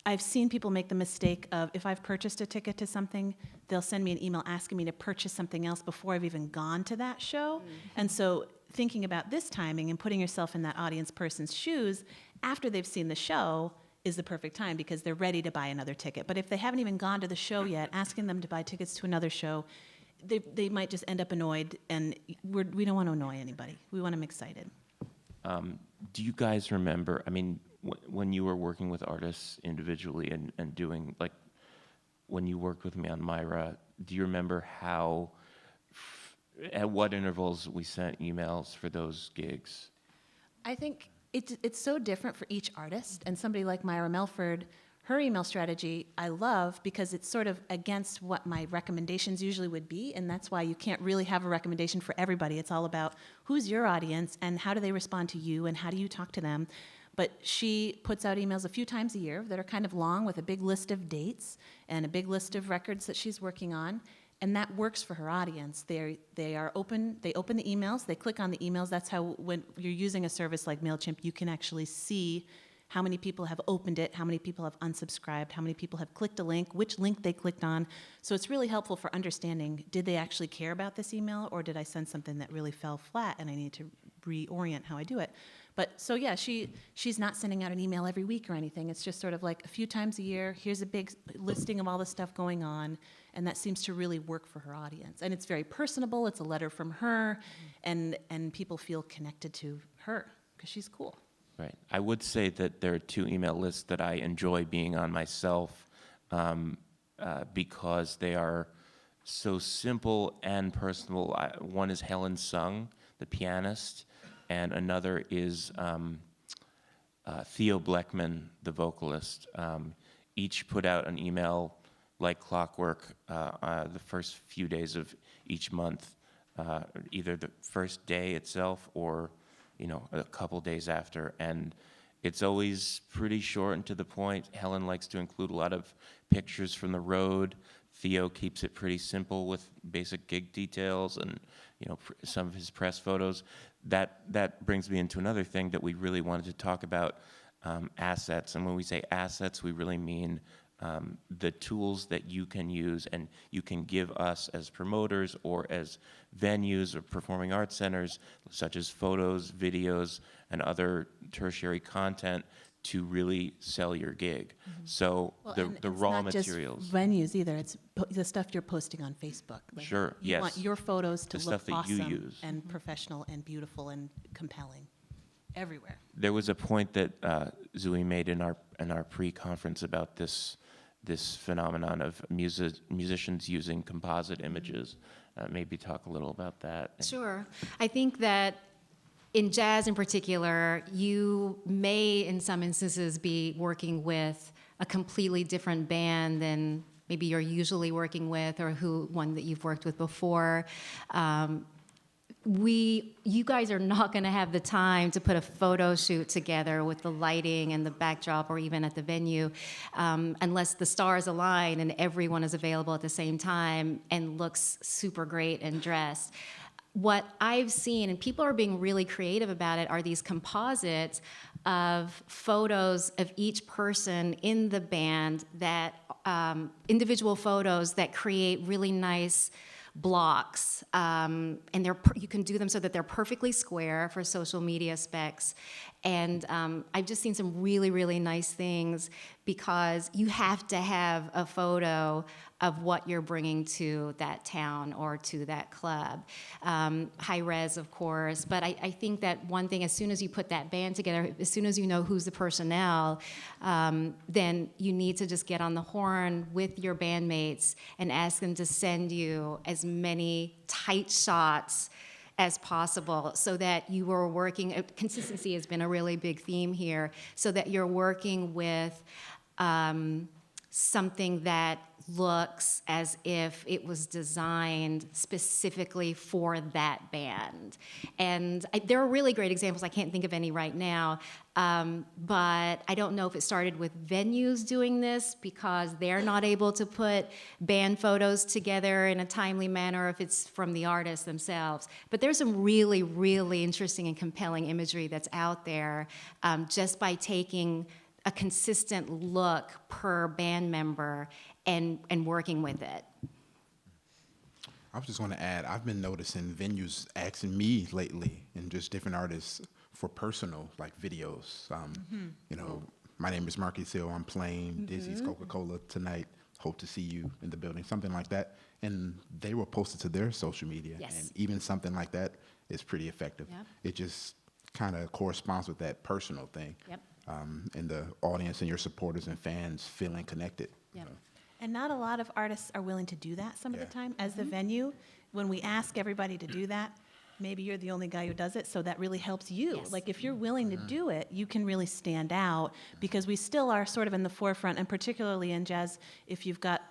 I've seen people make the mistake of, if I've purchased a ticket to something, they'll send me an email asking me to purchase something else before I've even gone to that show. And so thinking about this timing and putting yourself in that audience person's shoes after they've seen the show is the perfect time because they're ready to buy another ticket. But if they haven't even gone to the show yet, asking them to buy tickets to another show, they might just end up annoyed, and we don't want to annoy anybody. We want them excited. Do you guys remember, I mean, when you were working with artists individually and doing, like, when you worked with me on Myra, do you remember how, at what intervals we sent emails for those gigs? I think it's so different for each artist, and somebody like Myra Melford, her email strategy I love because it's sort of against what my recommendations usually would be, and that's why you can't really have a recommendation for everybody. It's all about who's your audience and how do they respond to you and how do you talk to them. But she puts out emails a few times a year that are kind of long with a big list of dates and a big list of records that she's working on, and that works for her audience. They are open. They open the emails. They click on the emails. That's how, when you're using a service like MailChimp, you can actually see how many people have opened it, how many people have unsubscribed, how many people have clicked a link, which link they clicked on. So it's really helpful for understanding, did they actually care about this email, or did I send something that really fell flat and I need to reorient how I do it? But so yeah, she's not sending out an email every week or anything. It's just sort of like a few times a year, here's a big listing of all the stuff going on, and that seems to really work for her audience. And it's very personable, it's a letter from her, and people feel connected to her because she's cool. Right. I would say that there are two email lists that I enjoy being on myself because they are so simple and personal. One is Helen Sung, the pianist, and another is Theo Bleckman, the vocalist. Each put out an email like clockwork the first few days of each month, either the first day itself or a couple days after, and it's always pretty short and to the point. Helen likes to include a lot of pictures from the road. Theo keeps it pretty simple with basic gig details and some of his press photos. That brings me into another thing that we really wanted to talk about, assets. And when we say assets, we really mean the tools that you can use and you can give us as promoters or as venues or performing arts centers, such as photos, videos, and other tertiary content to really sell your gig. So Well, the and it's raw not just materials. venues either. It's the stuff you're posting on Facebook. Like, Sure, you want yes. your photos to The look stuff that you awesome use. and professional and beautiful and compelling everywhere. There was a point that Zooey made in our pre-conference about this phenomenon of musicians using composite images. Maybe talk a little about that. Sure. I think that in jazz in particular, you may in some instances be working with a completely different band than maybe you're usually working with or one that you've worked with before. You guys are not going to have the time to put a photo shoot together with the lighting and the backdrop or even at the venue unless the stars align and everyone is available at the same time and looks super great and dressed. What I've seen, and people are being really creative about it, are these composites of photos of each person in the band that individual photos that create really nice blocks, and you can do them so that they're perfectly square for social media specs. And I've just seen some really, really nice things because you have to have a photo of what you're bringing to that town or to that club. High res, of course, but I think that one thing, as soon as you put that band together, as soon as you know who's the personnel, then you need to just get on the horn with your bandmates and ask them to send you as many tight shots as possible so that you are working, consistency has been a really big theme here, so that you're working with something that looks as if it was designed specifically for that band. And there are really great examples. I can't think of any right now, but I don't know if it started with venues doing this because they're not able to put band photos together in a timely manner, if it's from the artists themselves. But there's some really, really interesting and compelling imagery that's out there just by taking a consistent look per band member and working with it. I was just going to add, I've been noticing venues asking me lately and just different artists for personal like videos. You know, my name is Marquis. I'm playing Dizzy's Coca-Cola tonight. Hope to see you in the building, something like that. And they will post it to their social media. Yes. And even something like that is pretty effective. Yep. It just kind of corresponds with that personal thing. Yep. And the audience and your supporters and fans feeling connected. Yep. And not a lot of artists are willing to do that some of Yeah. the time. As the venue, when we ask everybody to do that, maybe you're the only guy who does it, so that really helps you. Yes. Like if you're willing to do it, you can really stand out because we still are sort of in the forefront, and particularly in jazz, if you've got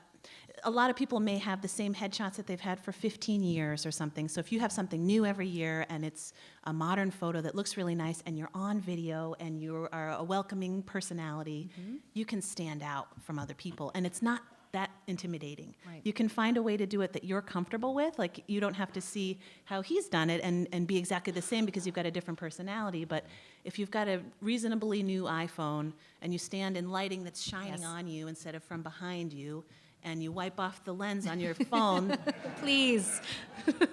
a lot of people may have the same headshots that they've had for 15 years or something. So if you have something new every year and it's a modern photo that looks really nice and you're on video and you are a welcoming personality, you can stand out from other people. And it's not that intimidating. Right. You can find a way to do it that you're comfortable with. Like you don't have to see how he's done it and be exactly the same because you've got a different personality. But if you've got a reasonably new iPhone and you stand in lighting that's shining Yes. on you instead of from behind you, and you wipe off the lens on your phone, Please.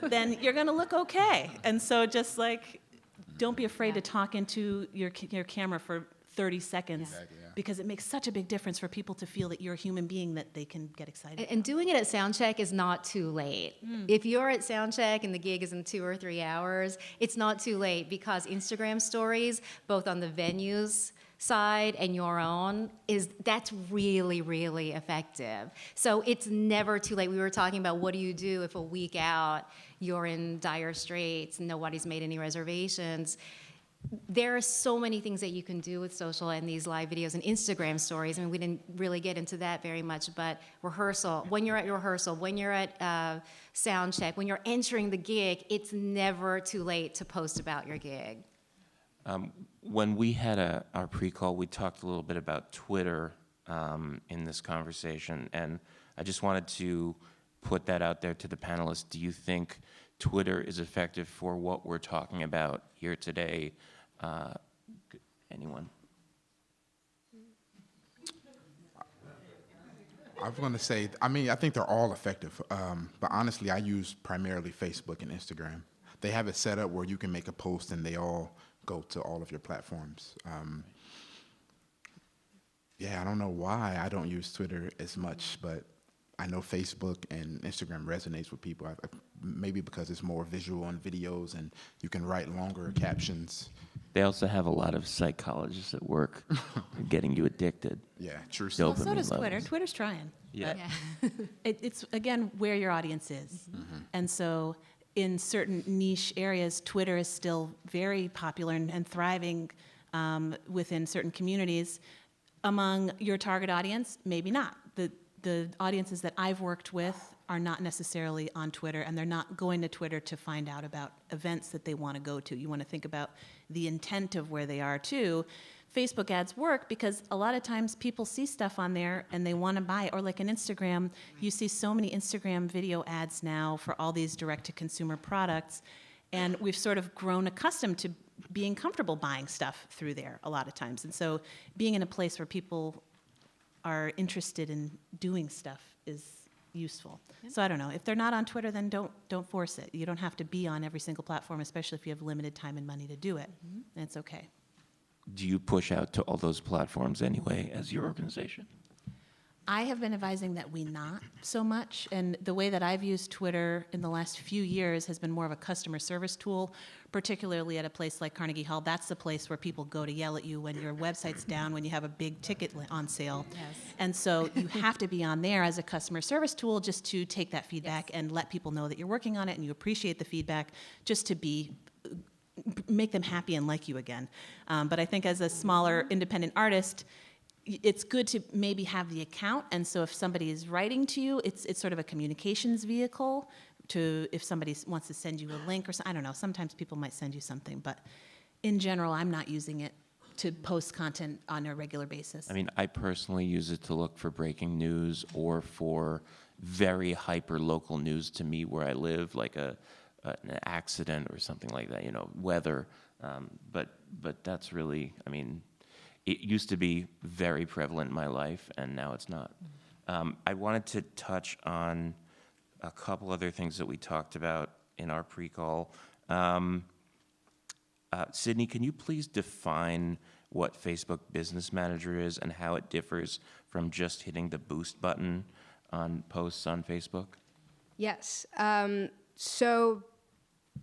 then you're going to look okay. And so just like, don't be afraid to talk into your camera for 30 seconds because it makes such a big difference for people to feel that you're a human being that they can get excited. And doing it at soundcheck is not too late. If you're at soundcheck and the gig is in 2 or 3 hours, it's not too late because Instagram stories, both on the venues side and your own, that's really, really effective. So it's never too late. We were talking about what do you do if a week out you're in dire straits, nobody's made any reservations. There are so many things that you can do with social and these live videos and Instagram stories. I mean, we didn't really get into that very much, but rehearsal, when you're at your rehearsal, when you're at sound check, when you're entering the gig, it's never too late to post about your gig. When we had our pre-call, we talked a little bit about Twitter in this conversation, and I just wanted to put that out there to the panelists. Do you think Twitter is effective for what we're talking about here today? Anyone? I was going to say, I think they're all effective, but honestly, I use primarily Facebook and Instagram. They have it set up where you can make a post and they all go to all of your platforms. Yeah, I don't know why I don't use Twitter as much, but I know Facebook and Instagram resonates with people. Maybe because it's more visual and videos, and you can write longer captions. They also have a lot of psychologists at work getting you addicted. Yeah, true. Well, Dopamine so does Twitter. levels. Twitter's trying. Yeah. It's, again, where your audience is. And so in certain niche areas, Twitter is still very popular and thriving within certain communities. Among your target audience, maybe not. The audiences that I've worked with are not necessarily on Twitter, and they're not going to Twitter to find out about events that they want to go to. You want to think about the intent of where they are, too. Facebook ads work because a lot of times people see stuff on there and they want to buy it. Or like an Instagram, you see so many Instagram video ads now for all these direct-to-consumer products, and we've sort of grown accustomed to being comfortable buying stuff through there a lot of times. And so being in a place where people are interested in doing stuff is useful. So I don't know. If they're not on Twitter, then don't force it. You don't have to be on every single platform, especially if you have limited time and money to do it. And it's okay. Do you push out to all those platforms anyway as your organization? I have been advising that we not so much, and the way that I've used Twitter in the last few years has been more of a customer service tool, particularly at a place like Carnegie Hall. That's the place where people go to yell at you when your website's down, when you have a big ticket on sale. Yes. And so you have to be on there as a customer service tool just to take that feedback and let people know that you're working on it and you appreciate the feedback, just to make them happy and like you again. But I think as a smaller independent artist, it's good to maybe have the account, and so if somebody is writing to you, it's sort of a communications vehicle to, if somebody wants to send you a link or something, I don't know, sometimes people might send you something, but in general, I'm not using it to post content on a regular basis. I mean, I personally use it to look for breaking news or for very hyper-local news to me where I live, like an accident or something like that, weather. But that's really, I mean, it used to be very prevalent in my life, and now it's not. I wanted to touch on a couple other things that we talked about in our pre-call. Sydney, can you please define what Facebook Business Manager is and how it differs from just hitting the boost button on posts on Facebook? Yes. So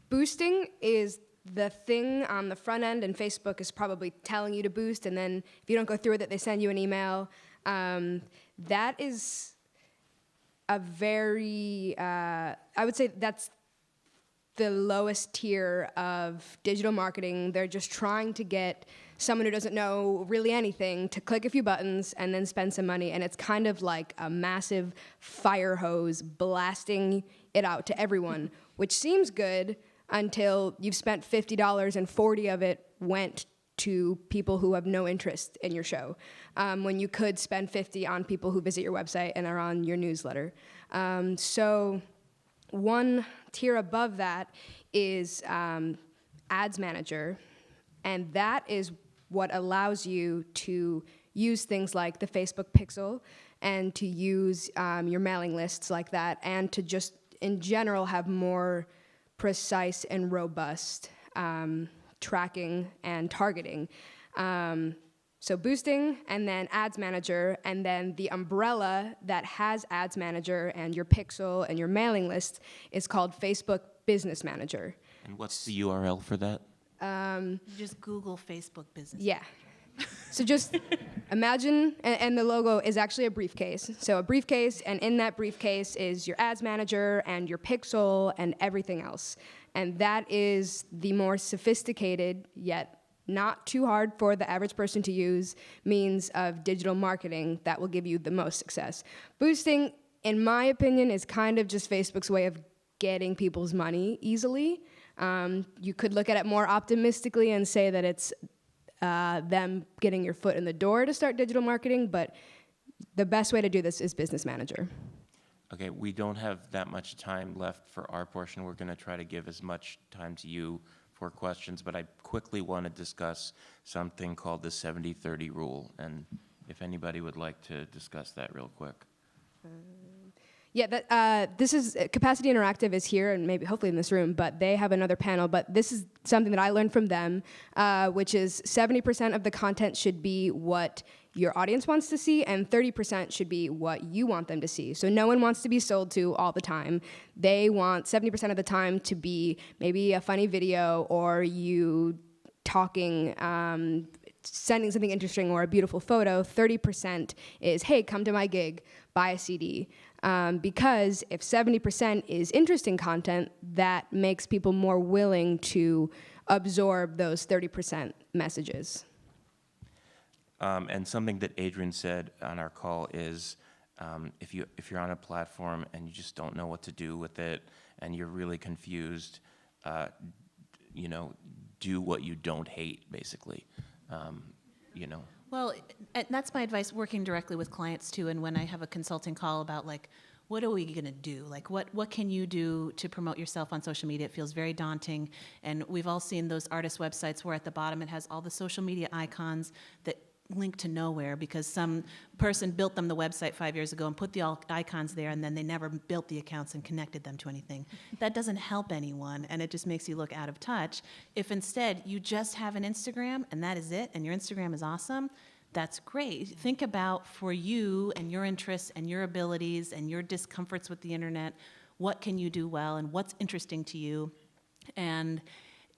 boosting is the thing on the front end, and Facebook is probably telling you to boost, and then if you don't go through with it, they send you an email. That is a very, I would say that's the lowest tier of digital marketing. They're just trying to get someone who doesn't know really anything to click a few buttons and then spend some money, and it's kind of like a massive fire hose blasting it out to everyone, which seems good until you've spent $50 and 40 of it went to people who have no interest in your show, when you could spend 50 on people who visit your website and are on your newsletter. So one tier above that is Ads Manager, and that is what allows you to use things like the Facebook Pixel and to use your mailing lists like that, and to just in general have more precise and robust tracking and targeting. So boosting, and then Ads Manager, and then the umbrella that has Ads Manager and your pixel and your mailing list is called Facebook Business Manager. And what's the URL for that? Just Google Facebook Business. Yeah. So just imagine, and the logo is actually a briefcase. So a briefcase, and in that briefcase is your Ads Manager and your pixel and everything else. And that is the more sophisticated, yet not too hard for the average person to use, means of digital marketing that will give you the most success. Boosting, in my opinion, is kind of just Facebook's way of getting people's money easily. You could look at it more optimistically and say that it's them getting your foot in the door to start digital marketing, but the best way to do this is Business Manager. Okay, we don't have that much time left for our portion. We're going to try to give as much time to you for questions, but I quickly want to discuss something called the 70-30 rule, and if anybody would like to discuss that real quick. Yeah, this is Capacity Interactive is here, and maybe hopefully in this room, but they have another panel. But this is something that I learned from them, which is 70% of the content should be what your audience wants to see, and 30% should be what you want them to see. So no one wants to be sold to all the time. They want 70% of the time to be maybe a funny video or you talking, sending something interesting or a beautiful photo. 30% is, hey, come to my gig, buy a CD. Because if 70% is interesting content, that makes people more willing to absorb those 30% messages. And something that Adrian said on our call is, if you're on a platform and you just don't know what to do with it, and you're really confused, do what you don't hate, basically. Well, that's my advice working directly with clients too. And when I have a consulting call about like, what are we going to do? Like, what can you do to promote yourself on social media? It feels very daunting. And we've all seen those artist websites where at the bottom it has all the social media icons that link to nowhere because some person built them the website 5 years ago and put the icons there, and then they never built the accounts and connected them to anything. That doesn't help anyone, and it just makes you look out of touch. If instead you just have an Instagram and that is it, and your Instagram is awesome, that's great. Think about, for you and your interests and your abilities and your discomforts with the internet, what can you do well and what's interesting to you, and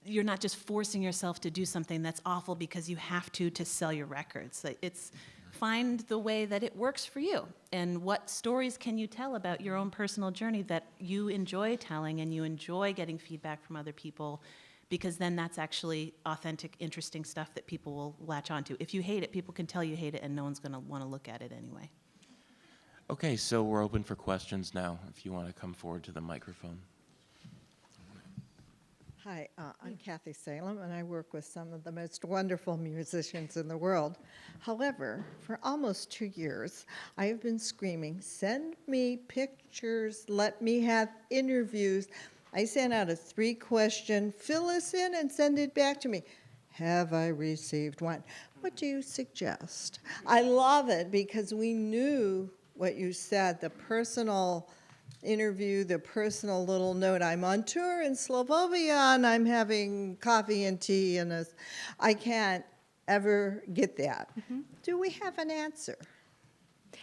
you're not just forcing yourself to do something that's awful because you have to sell your records. It's find the way that it works for you, and what stories can you tell about your own personal journey that you enjoy telling and you enjoy getting feedback from other people, because then that's actually authentic, interesting stuff that people will latch onto. If you hate it, people can tell you hate it and no one's going to want to look at it anyway. Okay, so we're open for questions now, if you want to come forward to the microphone. Hi, I'm Kathy Salem, and I work with some of the most wonderful musicians in the world. However, for almost 2 years, I have been screaming, send me pictures, let me have interviews. I sent out a 3-question, fill us in and send it back to me. Have I received one? What do you suggest? I love it because we knew what you said, the personal interview, the personal little note. I'm on tour in Slovenia and I'm having coffee and tea and I can't ever get that. Mm-hmm. Do we have an answer?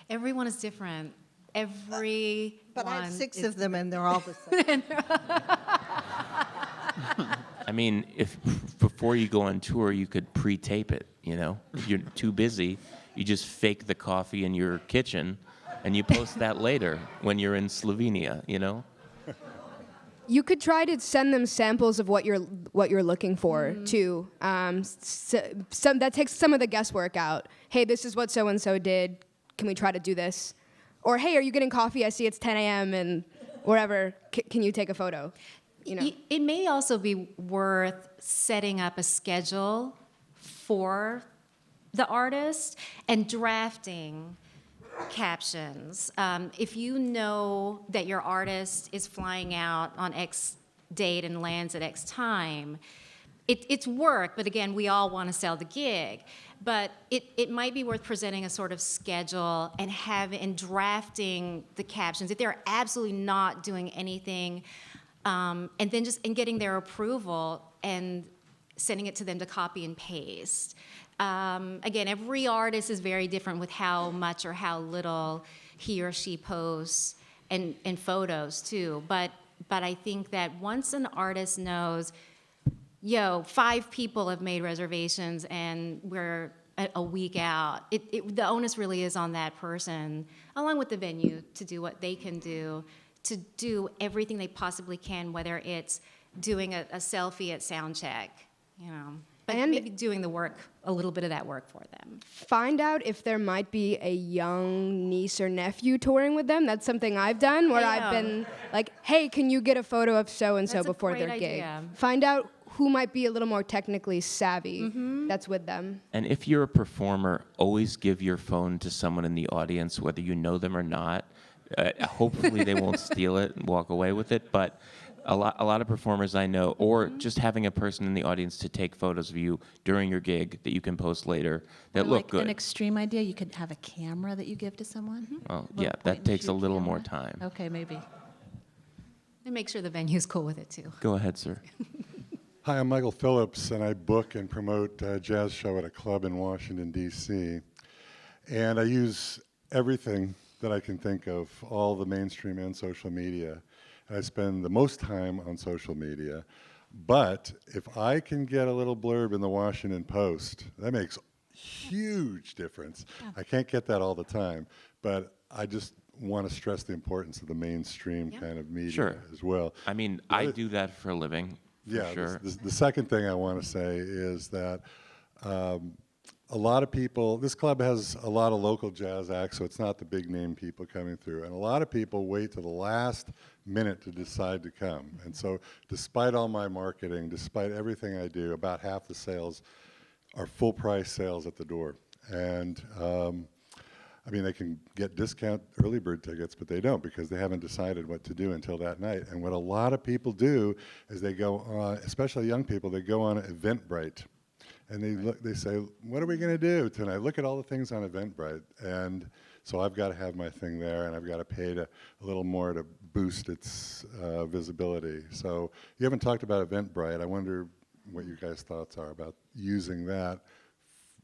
Everyone is different. But I have 6 of them and they're all the same. I mean, if before you go on tour, you could pre-tape it, If you're too busy, you just fake the coffee in your kitchen and you post that later when you're in Slovenia, You could try to send them samples of what you're looking for too. That takes some of the guesswork out. Hey, this is what so and so did. Can we try to do this? Or hey, are you getting coffee? I see it's 10 a.m. and wherever. Can you take a photo? It may also be worth setting up a schedule for the artist and drafting captions. If you know that your artist is flying out on X date and lands at X time, it's work, but again, we all want to sell the gig. But it might be worth presenting a sort of schedule and drafting the captions if they're absolutely not doing anything, and then getting their approval and sending it to them to copy and paste. Again, every artist is very different with how much or how little he or she posts and photos too. But I think that once an artist knows, 5 people have made reservations and we're a week out, the onus really is on that person, along with the venue, to do what they can do, to do everything they possibly can, whether it's doing a selfie at sound check, But maybe doing a little bit of that work for them. Find out if there might be a young niece or nephew touring with them. That's something I've done where I've been like, hey, can you get a photo of so-and-so before their gig? Idea. Find out who might be a little more technically savvy that's with them. And if you're a performer, always give your phone to someone in the audience, whether you know them or not. Hopefully they won't steal it and walk away with it, but a lot of performers I know, or just having a person in the audience to take photos of you during your gig that you can post later that look good. An extreme idea, you could have a camera that you give to someone. Well, yeah, that takes a little more time. Okay, maybe. And make sure the venue's cool with it too. Go ahead, sir. Hi, I'm Michael Phillips, and I book and promote a jazz show at a club in Washington, D.C. And I use everything that I can think of, all the mainstream and social media. And I spend the most time on social media. But if I can get a little blurb in the Washington Post, that makes huge difference. Yeah. I can't get that all the time, but I just want to stress the importance of the mainstream Yeah. kind of media Sure. as well. I mean, I do that for a living, for Yeah, sure. the second thing I want to say is that a lot of people, this club has a lot of local jazz acts, so it's not the big name people coming through. And a lot of people wait to the last minute to decide to come. And so despite all my marketing, despite everything I do, about half the sales are full price sales at the door. And I mean, they can get discount early bird tickets, but they don't because they haven't decided what to do until that night. And what a lot of people do is they go on, especially young people, they go on Eventbrite. And they look, they say, what are we going to do tonight? Look at all the things on Eventbrite. And so I've got to have my thing there, and I've got to pay a little more to boost its visibility. So you haven't talked about Eventbrite. I wonder what you guys' thoughts are about using that,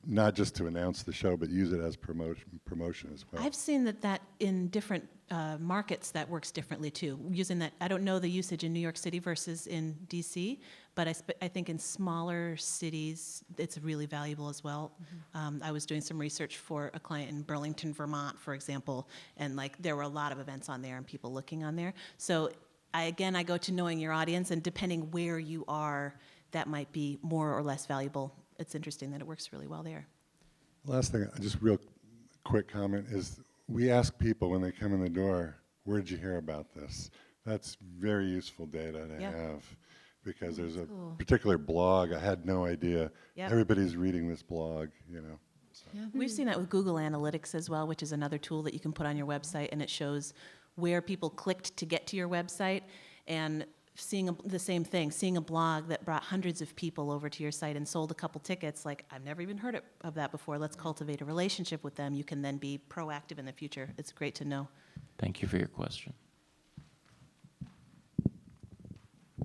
not just to announce the show, but use it as promotion as well. I've seen that in different markets that works differently too. Using that, I don't know the usage in New York City versus in DC, but I think in smaller cities it's really valuable as well. I was doing some research for a client in Burlington, Vermont, for example, and like there were a lot of events on there and people looking on there. So I go to knowing your audience, and depending where you are, that might be more or less valuable. It's interesting that it works really well there. Last thing, just real quick comment is we ask people when they come in the door, where did you hear about this? That's very useful data to Yeah. have because there's a Cool. particular blog. I had no idea. Yep. Everybody's reading this blog, you know. So. We've seen that with Google Analytics as well, which is another tool that you can put on your website, and it shows where people clicked to get to your website, and seeing the same thing, seeing a blog that brought hundreds of people over to your site and sold a couple tickets, like, I've never even heard of that before. Let's cultivate a relationship with them. You can then be proactive in the future. It's great to know. Thank you for your question.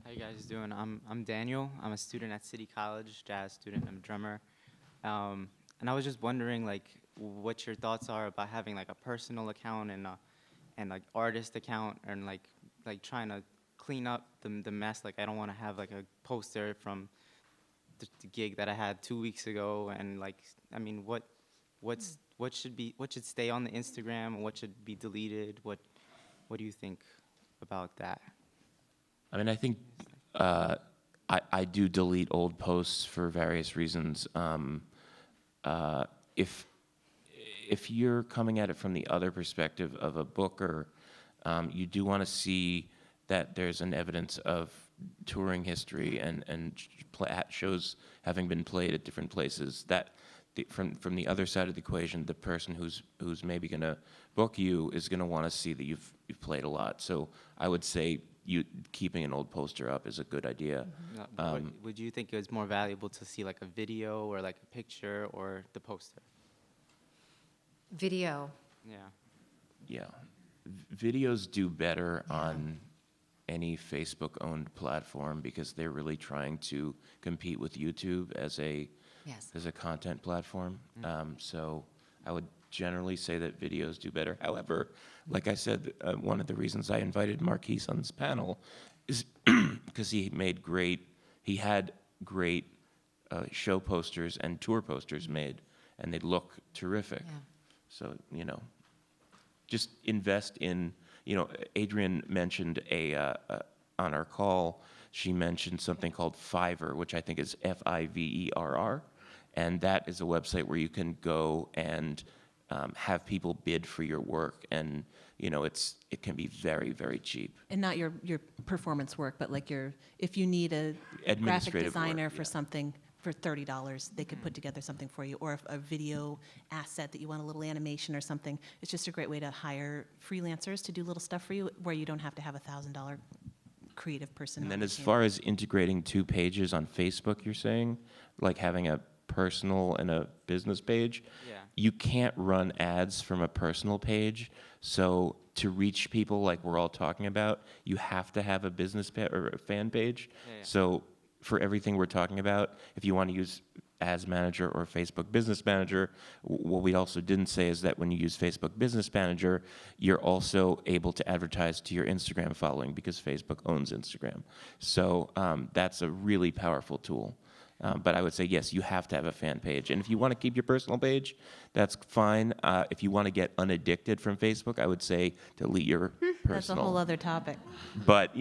How you guys doing? I'm Daniel. I'm a student at City College, jazz student. I'm a drummer. And I was just wondering, like, what your thoughts are about having like a personal account and like artist account, and like trying to clean up the mess. Like, I don't want to have like a poster from the gig that I had 2 weeks ago, and like, I mean, what should stay on the Instagram and what should be deleted? What do you think about that? I mean, I think I do delete old posts for various reasons. If you're coming at it from the other perspective of a booker, you do want to see that there's an evidence of touring history and shows having been played at different places. That from the other side of the equation, the person who's maybe going to book you is going to want to see that you've played a lot. So I would say keeping an old poster up is a good idea. Would you think it was more valuable to see like a video or like a picture or the poster? Video. Yeah. Yeah. Videos do better on any Facebook-owned platform because they're really trying to compete with YouTube as a content platform. So I would generally say that videos do better. However, like I said, one of the reasons I invited Marquis on this panel is because he had great show posters and tour posters made, and they look terrific. Yeah. So, just invest in, Adrienne mentioned on our call, she mentioned something called Fiverr, which I think is Fiverr, and that is a website where you can go and have people bid for your work, and it can be very, very cheap. And not your performance work, but like if you need a graphic Administrative designer work, for something for $30, they could put together something for you, or if a video asset that you want a little animation or something. It's just a great way to hire freelancers to do little stuff for you where you don't have to have a $1,000 creative person. And on then the as team. far as integrating 2 pages on Facebook, you're saying, like having a personal and a business page, Yeah. you can't run ads from a personal page. So to reach people like we're all talking about, you have to have a business or a fan page. Yeah. So for everything we're talking about, if you want to use Ads Manager or Facebook Business Manager. What we also didn't say is that when you use Facebook Business Manager, you're also able to advertise to your Instagram following because Facebook owns Instagram. So that's a really powerful tool. But I would say, yes, you have to have a fan page. And if you want to keep your personal page, that's fine. If you want to get unaddicted from Facebook, I would say delete your personal. That's a whole other topic. But,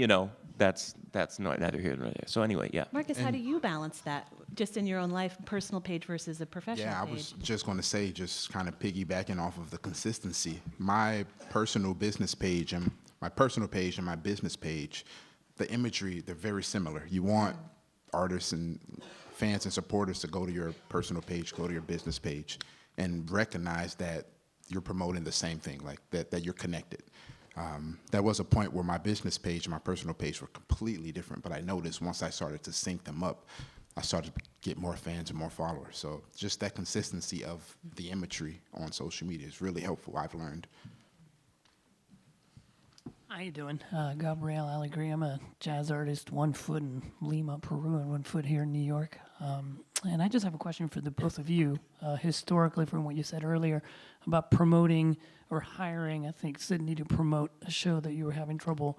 that's neither here nor there. So anyway, yeah. Marcus, how do you balance that, just in your own life, personal page versus a professional Yeah, I page? was just going to say, just kind of piggybacking off of the consistency. My personal business page and my business page, the imagery, they're very similar. You want artists and fans and supporters to go to your personal page, go to your business page, and recognize that you're promoting the same thing, like that you're connected. There was a point where my business page and my personal page were completely different, but I noticed once I started to sync them up, I started to get more fans and more followers. So just that consistency of the imagery on social media is really helpful, I've learned. How you doing? Gabrielle Allegri. I'm a jazz artist, 1 foot in Lima, Peru, and 1 foot here in New York. And I just have a question for the both of you. Historically, from what you said earlier about promoting or hiring, I think, Sydney, to promote a show that you were having trouble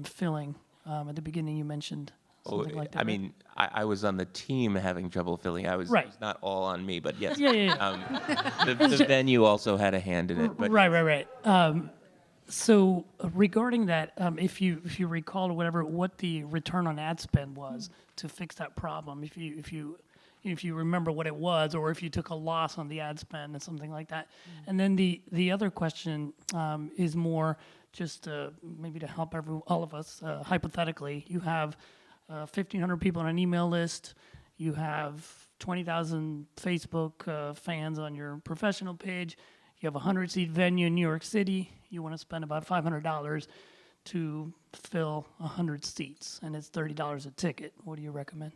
filling. At the beginning, you mentioned something like that. I mean, I was on the team having trouble filling. It was not all on me, but yes. The venue also had a hand in it. But Right. So regarding that, if you recall or whatever, what the return on ad spend was to fix that problem, if you remember what it was, or if you took a loss on the ad spend and something like that. And then the other question is more just maybe to help all of us hypothetically. You have 1,500 people on an email list. You have 20,000 Facebook fans on your professional page. You have a 100-seat venue in New York City. You want to spend about $500 to fill 100 seats, and it's $30 a ticket. What do you recommend?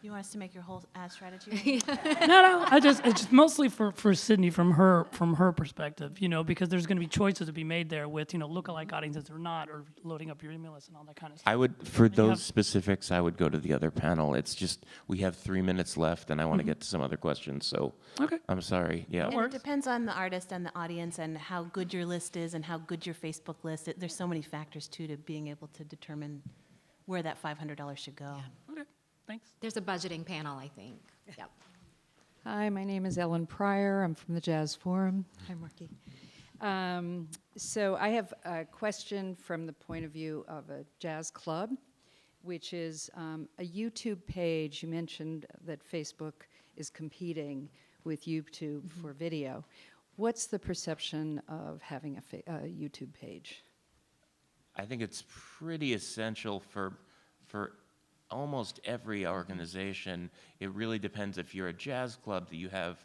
You want us to make your whole ad strategy? No. It's just mostly for Sydney from her perspective, because there's going to be choices to be made there with, lookalike audiences or not, or loading up your email list and all that kind of stuff. For those specifics, I would go to the other panel. It's just we have 3 minutes left, and I want to get to some other questions. So I'm sorry. Yeah. And it depends on the artist and the audience and how good your list is and how good your Facebook list is. There's so many factors, too, to being able to determine where that $500 should go. Okay. Thanks. There's a budgeting panel, I think. Yep. Hi, my name is Ellen Pryor. I'm from the Jazz Forum. Hi, Marquis. So I have a question from the point of view of a jazz club, which is a YouTube page. You mentioned that Facebook is competing with YouTube for video. What's the perception of having a YouTube page? I think it's pretty essential for almost every organization. It really depends if you're a jazz club that you have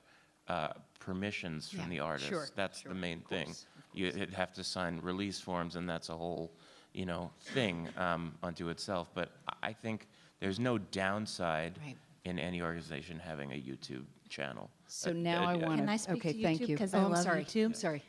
permissions from the artist. Sure, that's the main thing. You'd have to sign release forms, and that's a whole, thing unto itself. But I think there's no downside in any organization having a YouTube channel. So now I want to. Can I speak to thank YouTube? you. Because I love sorry. YouTube. Sorry.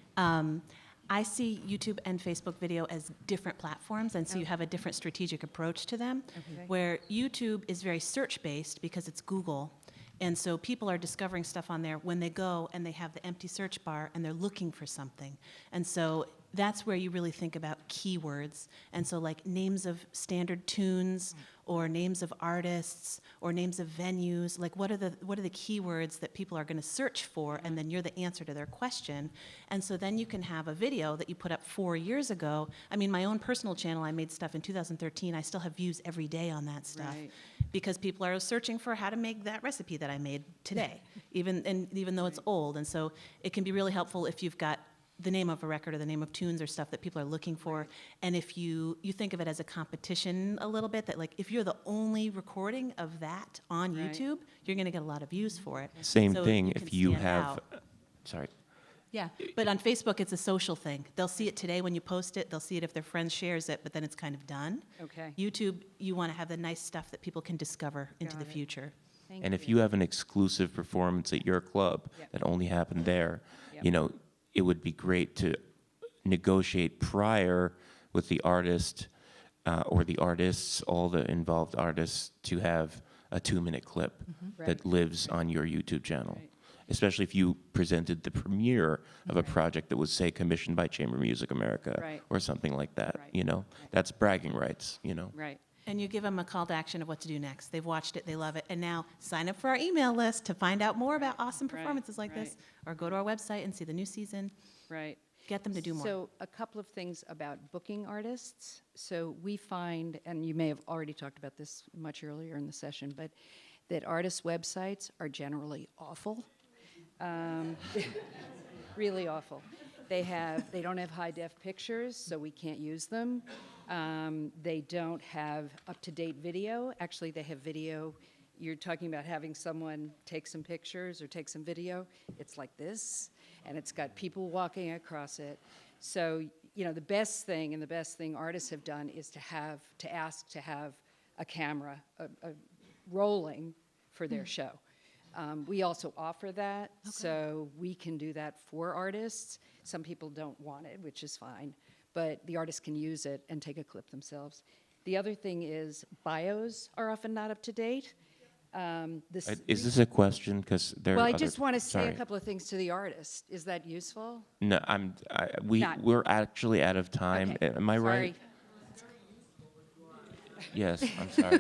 I see YouTube and Facebook video as different platforms, and so you have a different strategic approach to them, where YouTube is very search-based because it's Google, and so people are discovering stuff on there when they go and they have the empty search bar and they're looking for something. And so that's where you really think about keywords. And so like names of standard tunes or names of artists or names of venues, like what are the keywords that people are going to search for, and then you're the answer to their question. And so then you can have a video that you put up 4 years ago. I mean, my own personal channel, I made stuff in 2013. I still have views every day on that stuff because people are searching for how to make that recipe that I made today, even though it's old. And so it can be really helpful if you've got the name of a record or the name of tunes or stuff that people are looking for. And if you think of it as a competition a little bit, that like if you're the only recording of that on YouTube, you're going to get a lot of views for it. Same So thing you if can you stand have, out. sorry. Yeah, but on Facebook, it's a social thing. They'll see it today when you post it. They'll see it if their friend shares it, but then it's kind of done. Okay. YouTube, you want to have the nice stuff that people can discover into the future. And if you have an exclusive performance at your club that only happened there, it would be great to negotiate prior with the artist or the artists, all the involved artists, to have a 2-minute clip Right. that lives on your YouTube channel. Right. Especially if you presented the premiere of a project that was, say, commissioned by Chamber Music America Right. or something like that, Right. you know? That's bragging rights, you know? Right. And you give them a call to action of what to do next. They've watched it, they love it, and now sign up for our email list to find out more about awesome Right, performances like this, or go to our website and see the new season. Right. Get them to do more. So a couple of things about booking artists. So we find, and you may have already talked about this much earlier in the session, but that artists' websites are generally awful. Really awful. They don't have high-def pictures, so we can't use them. They don't have up-to-date video. Actually, they have video. You're talking about having someone take some pictures or take some video. It's like this, and it's got people walking across it. So, the best thing artists have done is to ask to have a camera rolling for their show. We also offer that, so we can do that for artists. Some people don't want it, which is fine, but the artists can use it and take a clip themselves. The other thing is bios are often not up to date. Is this a question? Because there are Well, I other- just want to say sorry. a couple of things to the artist. Is that useful? No, Not. we're actually out of time. Okay. Am I right? Sorry. Yes, I'm sorry.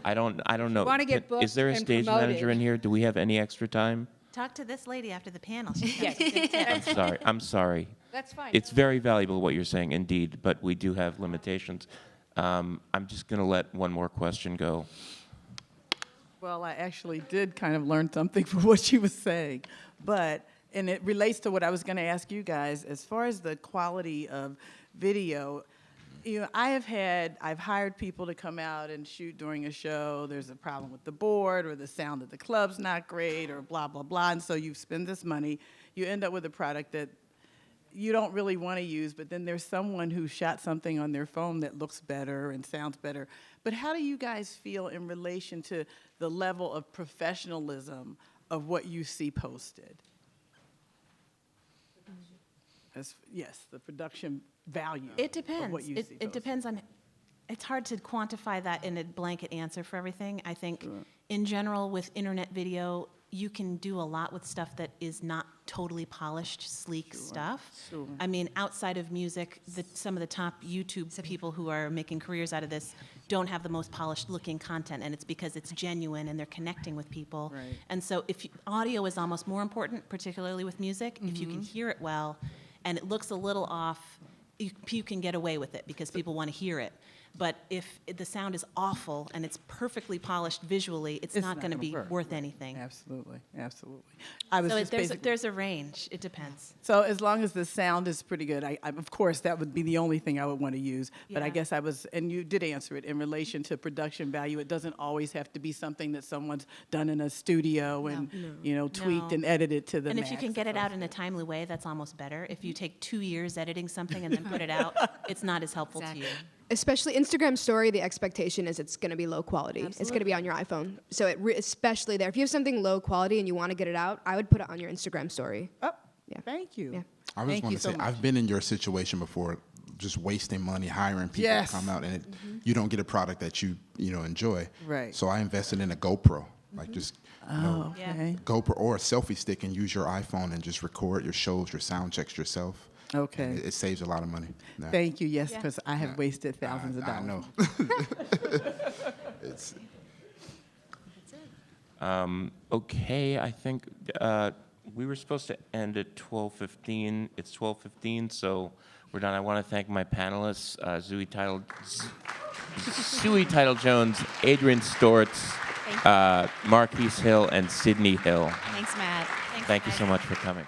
I don't know. wanna get Is there a booked and stage manager promoted. in here? Do we have any extra time? Talk to this lady after the panel. She's Yes. got some good tips. I'm sorry. That's fine. It's very valuable what you're saying, indeed, but we do have limitations. I'm just going to let one more question go. Well, I actually did kind of learn something from what she was saying, and it relates to what I was going to ask you guys. As far as the quality of video, I've hired people to come out and shoot during a show. There's a problem with the board, or the sound at the club's not great, or blah, blah, blah, and so you spend this money. You end up with a product that you don't really want to use, but then there's someone who shot something on their phone that looks better and sounds better. But how do you guys feel in relation to the level of professionalism of what you see posted? Yes, the production value. It depends. Of what you see It posted. depends on, it's hard to quantify that in a blanket answer for everything. I think in general with internet video, you can do a lot with stuff that is not totally polished, sleek stuff. Sure. I mean, outside of music, some of the top YouTube people who are making careers out of this don't have the most polished looking content, and it's because it's genuine and they're connecting with people. Right. And so audio is almost more important, particularly with music. If you can hear it well and it looks a little off, you can get away with it because people want to hear it. But if the sound is awful and it's perfectly polished visually, it's not going to be work. worth anything. Absolutely, absolutely. I was So just there's a range. It depends. So as long as the sound is pretty good, I of course, that would be the only thing I would want to use. But I Yeah. guess and you did answer it in relation to production value. It doesn't always have to be something that someone's done in a studio and, tweaked No. and edited to the And max. if you can get it out in a timely way, that's almost better. If you take 2 years editing something and then put it out, it's not as helpful to you. Especially Instagram story, the expectation is it's going to be low quality. It's going to be on your iPhone. So especially there, if you have something low quality and you want to get it out, I would put it on your Instagram story. Oh, Yeah. thank you. Yeah. I just Thank want you to so say, much. I've been in your situation before, just wasting money, hiring people Yes. to come out, and you don't get a product that you enjoy. Right. So I invested in a GoPro, like just Oh, Yeah. okay. GoPro or a selfie stick, and use your iPhone and just record your shows, your sound checks yourself. Okay. And it saves a lot of money. Yeah. Thank you. Yes, Yeah. because I have wasted thousands of dollars. I know. It's Okay, I think we were supposed to end at 12:15. It's 12:15, so we're done. I want to thank my panelists, Zooey Title Jones, Adrian Stortz, Marquis Hill, and Sydney Hill. Thanks, Matt. Thank you so much for coming.